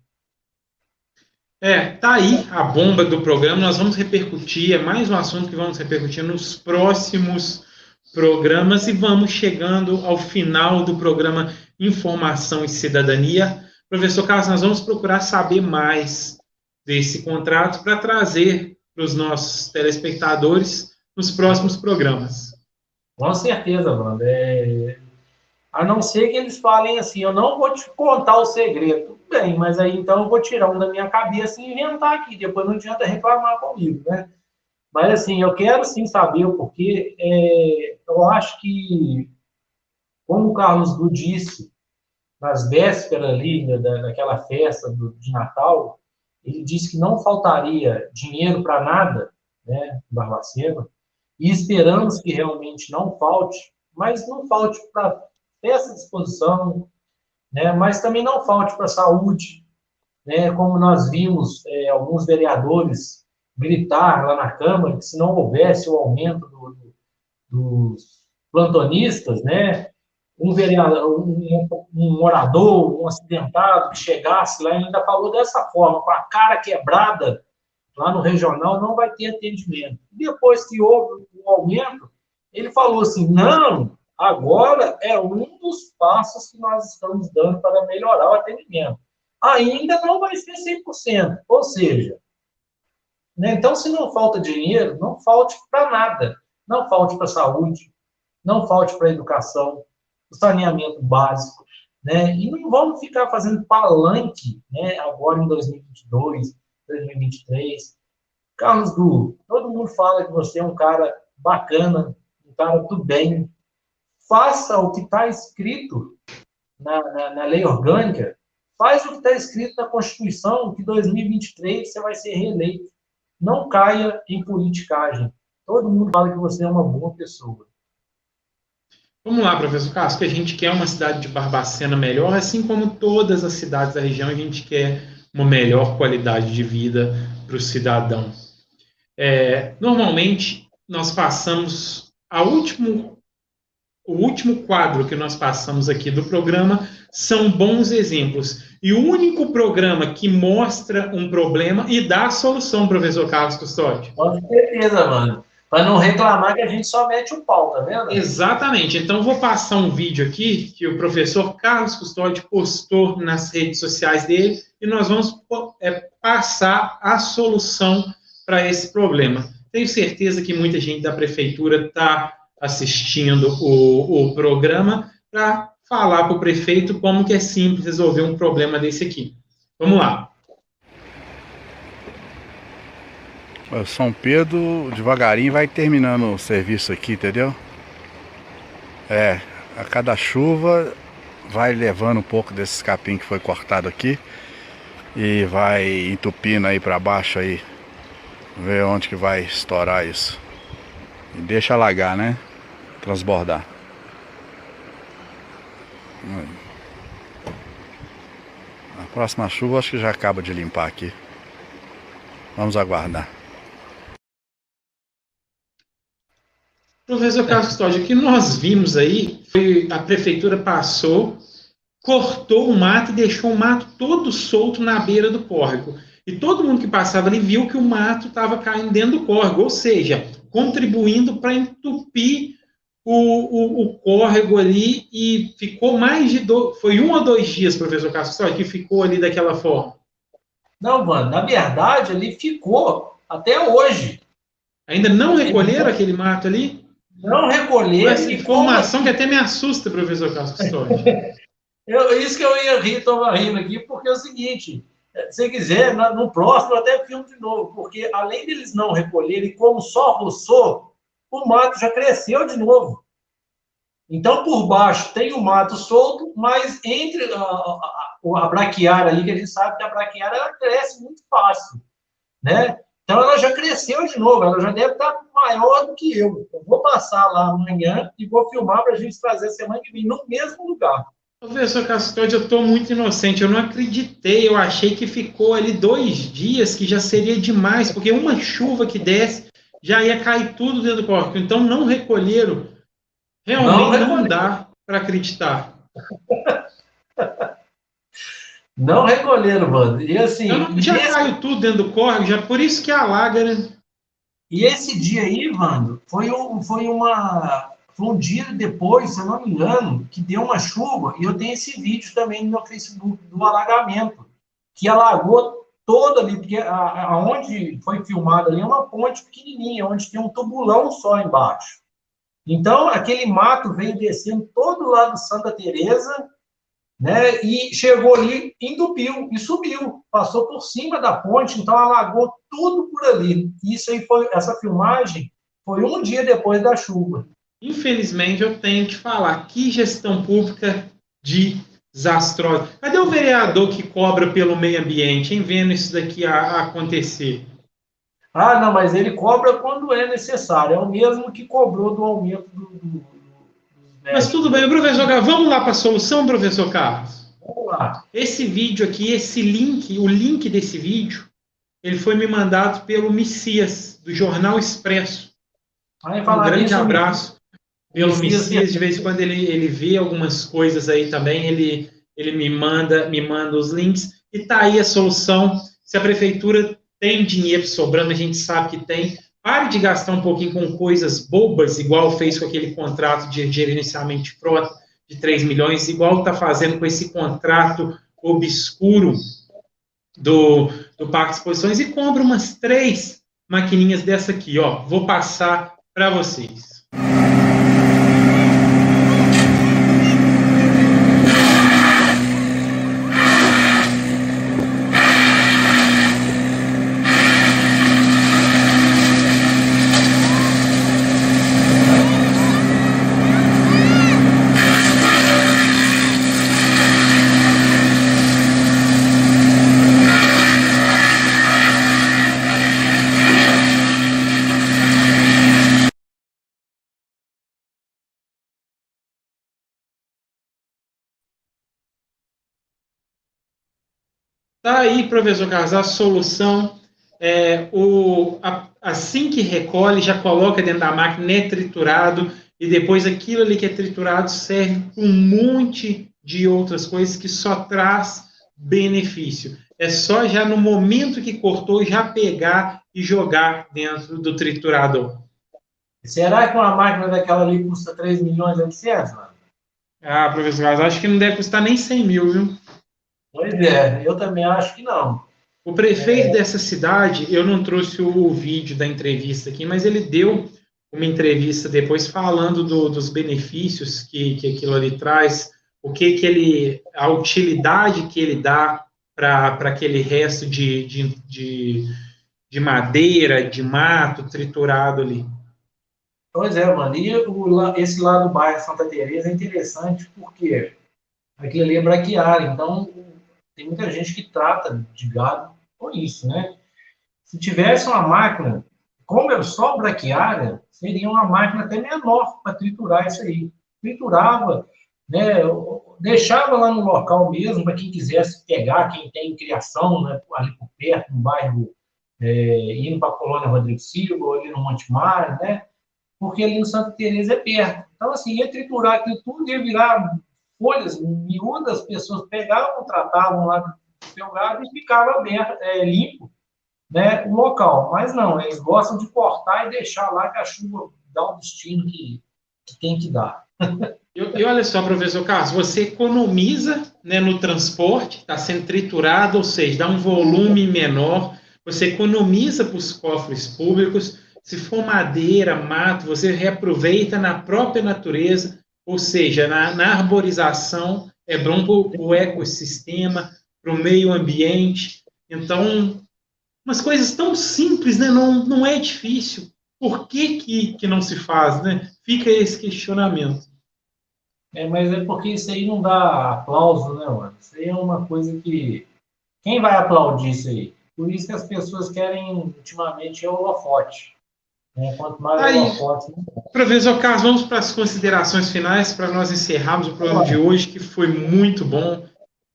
Tá aí a bomba do programa, nós vamos repercutir, é mais um assunto que vamos repercutir nos próximos programas, e vamos chegando ao final do programa Informação e Cidadania. Professor Carlos, nós vamos procurar saber mais desse contrato para trazer para os nossos telespectadores nos próximos programas. Com certeza, Wanda. A não ser que eles falem assim, eu não vou te contar o segredo. Tudo bem, mas aí então eu vou tirar um da minha cabeça e inventar aqui. Depois não adianta reclamar comigo, né? Mas assim, eu quero sim saber o porquê. Eu acho que, como o Carlos Du disse, nas vésperas ali daquela festa de Natal, ele disse que não faltaria dinheiro para nada, né, em Barbacena, e esperamos que realmente não falte, mas não falte para festa de exposição, né, mas também não falte para a saúde, né, como nós vimos alguns vereadores gritar lá na Câmara, que se não houvesse o aumento dos plantonistas, né, um vereador, um morador, um acidentado que chegasse lá e ainda falou dessa forma, com a cara quebrada, lá no regional, não vai ter atendimento. Depois que houve o aumento, ele falou assim, não, agora é um dos passos que nós estamos dando para melhorar o atendimento. Ainda não vai ser 100%, ou seja, né, então se não falta dinheiro, não falte para nada, não falte para a saúde, não falte para a educação, o saneamento básico, né, e não vamos ficar fazendo palanque, né, agora em 2022, 2023. Carlos Du, todo mundo fala que você é um cara bacana, um cara do bem. Faça o que está escrito na lei orgânica, faz o que está escrito na Constituição, que em 2023 você vai ser reeleito. Não caia em politicagem. Todo mundo fala que você é uma boa pessoa. Vamos lá, professor Carlos, que a gente quer uma cidade de Barbacena melhor, assim como todas as cidades da região, a gente quer uma melhor qualidade de vida para o cidadão. Normalmente, nós passamos o último quadro que nós passamos aqui do programa são bons exemplos. E o único programa que mostra um problema e dá a solução, professor Carlos Custódio. Com certeza, mano. Para não reclamar que a gente só mete o pau, tá vendo? Exatamente. Então, vou passar um vídeo aqui que o professor Carlos Custódio postou nas redes sociais dele e nós vamos passar a solução para esse problema. Tenho certeza que muita gente da prefeitura está assistindo o programa para falar para o prefeito como que é simples resolver um problema desse aqui. Vamos lá. São Pedro, devagarinho, vai terminando o serviço aqui, entendeu? A cada chuva vai levando um pouco desse capim que foi cortado aqui e vai entupindo aí pra baixo aí, ver onde que vai estourar isso. E deixa alagar, né? Transbordar. A próxima chuva acho que já acaba de limpar aqui. Vamos aguardar. Professor Carlos Custódio, o que nós vimos aí foi a prefeitura passou, cortou o mato e deixou o mato todo solto na beira do córrego. E todo mundo que passava ali viu que o mato estava caindo dentro do córrego, ou seja, contribuindo para entupir o córrego ali, e ficou mais de foi 1 ou 2 dias, professor Carlos Custódio, que ficou ali daquela forma. Não, mano, na verdade ali ficou até hoje. Ainda não recolheram aquele mato ali? Não recolheram. Essa informação que até me assusta, professor Carlos Custódio. Isso que eu ia rir, estava rindo aqui, porque é o seguinte, se quiser, no próximo eu até filmo de novo, porque além deles não recolherem, como só roçou, o mato já cresceu de novo. Então, por baixo tem o mato solto, mas entre a braquiária ali, que a gente sabe que a braquiária ela cresce muito fácil, né? Então, ela já cresceu de novo, ela já deve estar maior do que eu. Eu vou passar lá amanhã e vou filmar para a gente trazer semana que vem no mesmo lugar. Professor Custódio, eu estou muito inocente, eu não acreditei, eu achei que ficou ali 2 dias, que já seria demais, porque uma chuva que desce, já ia cair tudo dentro do córrego. Então, não recolheram. Realmente não dá para acreditar. Não recolheram, mano. E assim. Já caiu tudo dentro do córrego, já por isso que alaga, né? E esse dia aí, Vando, foi um dia depois, se eu não me engano, que deu uma chuva, e eu tenho esse vídeo também no meu Facebook do alagamento, que alagou toda ali, porque aonde foi filmado ali é uma ponte pequenininha, onde tem um tubulão só embaixo. Então, aquele mato veio descendo todo lá do Santa Teresa, né, e chegou ali, entupiu e subiu, passou por cima da ponte, então alagou tudo por ali. Isso aí essa filmagem foi 1 dia depois da chuva. Infelizmente, eu tenho que falar, que gestão pública desastrosa. Cadê o vereador que cobra pelo meio ambiente, hein, vendo isso daqui acontecer? Ah, não, mas ele cobra quando é necessário, é o mesmo que cobrou do aumento do Mas tudo bem, professor Carlos, vamos lá para a solução, professor Carlos? Vamos lá. Esse vídeo aqui, esse link, o link desse vídeo, ele foi me mandado pelo Messias, do Jornal Expresso. Um grande abraço pelo Messias, de vez em quando ele vê algumas coisas aí também, ele me manda os links, e tá aí a solução. Se a prefeitura tem dinheiro sobrando, a gente sabe que tem, pare de gastar um pouquinho com coisas bobas, igual fez com aquele contrato de gerenciamento de frota de 3 milhões, igual está fazendo com esse contrato obscuro do Parque de Exposições, e compra umas 3 maquininhas dessa aqui, ó. Vou passar para vocês. Tá aí, professor Carlos, a solução. Assim que recolhe, já coloca dentro da máquina, é triturado, e depois aquilo ali que é triturado serve para um monte de outras coisas que só traz benefício. É só já no momento que cortou, já pegar e jogar dentro do triturador. Será que uma máquina daquela ali custa 3 milhões e 800, mano? Ah, professor Carlos, acho que não deve custar nem 100 mil, viu? Pois é, eu também acho que não. O prefeito dessa cidade, eu não trouxe o vídeo da entrevista aqui, mas ele deu uma entrevista depois falando dos benefícios que aquilo ali traz, a utilidade que ele dá para aquele resto de madeira, de mato triturado ali. Pois é, mano, e esse lado do bairro Santa Teresa é interessante porque aquilo ali é braquiária, então tem muita gente que trata de gado com isso, né? Se tivesse uma máquina, como é só braquiária, seria uma máquina até menor para triturar isso aí. Triturava, né? Deixava lá no local mesmo, para quem quisesse pegar, quem tem criação, né? Ali por perto, no bairro, indo para a Colônia Rodrigo Silva, ou ali no Monte Mário, né? Porque ali no Santa Teresa é perto. Então, assim, ia triturar aquilo tudo, ia virar folhas miúdas, as pessoas pegavam, tratavam lá do seu gado e ficava aberto, limpo, né, o local. Mas não, eles gostam de cortar e deixar lá que a chuva dá o destino que tem que dar. E olha só, professor Carlos, você economiza, né, no transporte, está sendo triturado, ou seja, dá um volume menor, você economiza para os cofres públicos. Se for madeira, mato, você reaproveita na própria natureza, ou seja, na arborização, é bom para o ecossistema, para o meio ambiente. Então, umas coisas tão simples, né? Não é difícil. Por que não se faz, né? Fica esse questionamento. Mas é porque isso aí não dá aplauso, né, mano? Isso aí é uma coisa que... Quem vai aplaudir isso aí? Por isso que as pessoas querem, ultimamente, o holofote. Quanto mais holofote... Professor Carlos, vamos para as considerações finais, para nós encerrarmos o programa de hoje, que foi muito bom,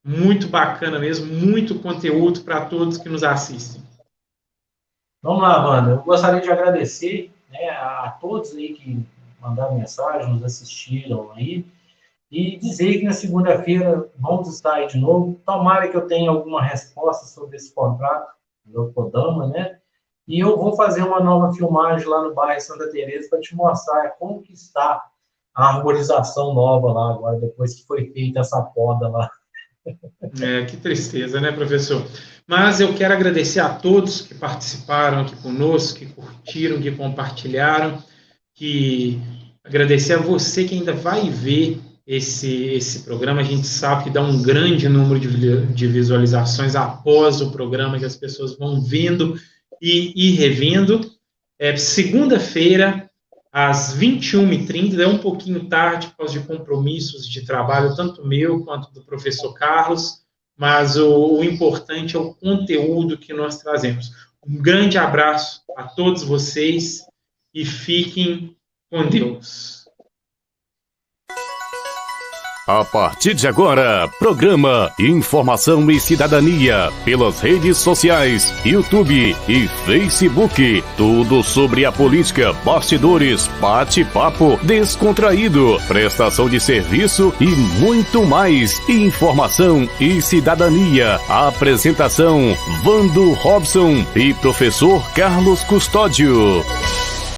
muito bacana mesmo, muito conteúdo para todos que nos assistem. Vamos lá, Wanda. Eu gostaria de agradecer, né, a todos aí que mandaram mensagem, nos assistiram aí, e dizer que na segunda-feira vamos estar aí de novo. Tomara que eu tenha alguma resposta sobre esse contrato do Codama, né? E eu vou fazer uma nova filmagem lá no bairro Santa Teresa para te mostrar como que está a arborização nova lá agora, depois que foi feita essa poda lá. Que tristeza, né, professor? Mas eu quero agradecer a todos que participaram aqui conosco, que curtiram, que compartilharam, agradecer a você que ainda vai ver esse programa. A gente sabe que dá um grande número de visualizações após o programa, que as pessoas vão vendo e revendo. Segunda-feira, às 21h30, é um pouquinho tarde por causa de compromissos de trabalho, tanto meu quanto do professor Carlos, mas o importante é o conteúdo que nós trazemos. Um grande abraço a todos vocês e fiquem com Deus. A partir de agora, programa Informação e Cidadania pelas redes sociais, YouTube e Facebook. Tudo sobre a política, bastidores, bate-papo descontraído, prestação de serviço e muito mais. Informação e Cidadania. A apresentação, Vando Robson e professor Carlos Custódio.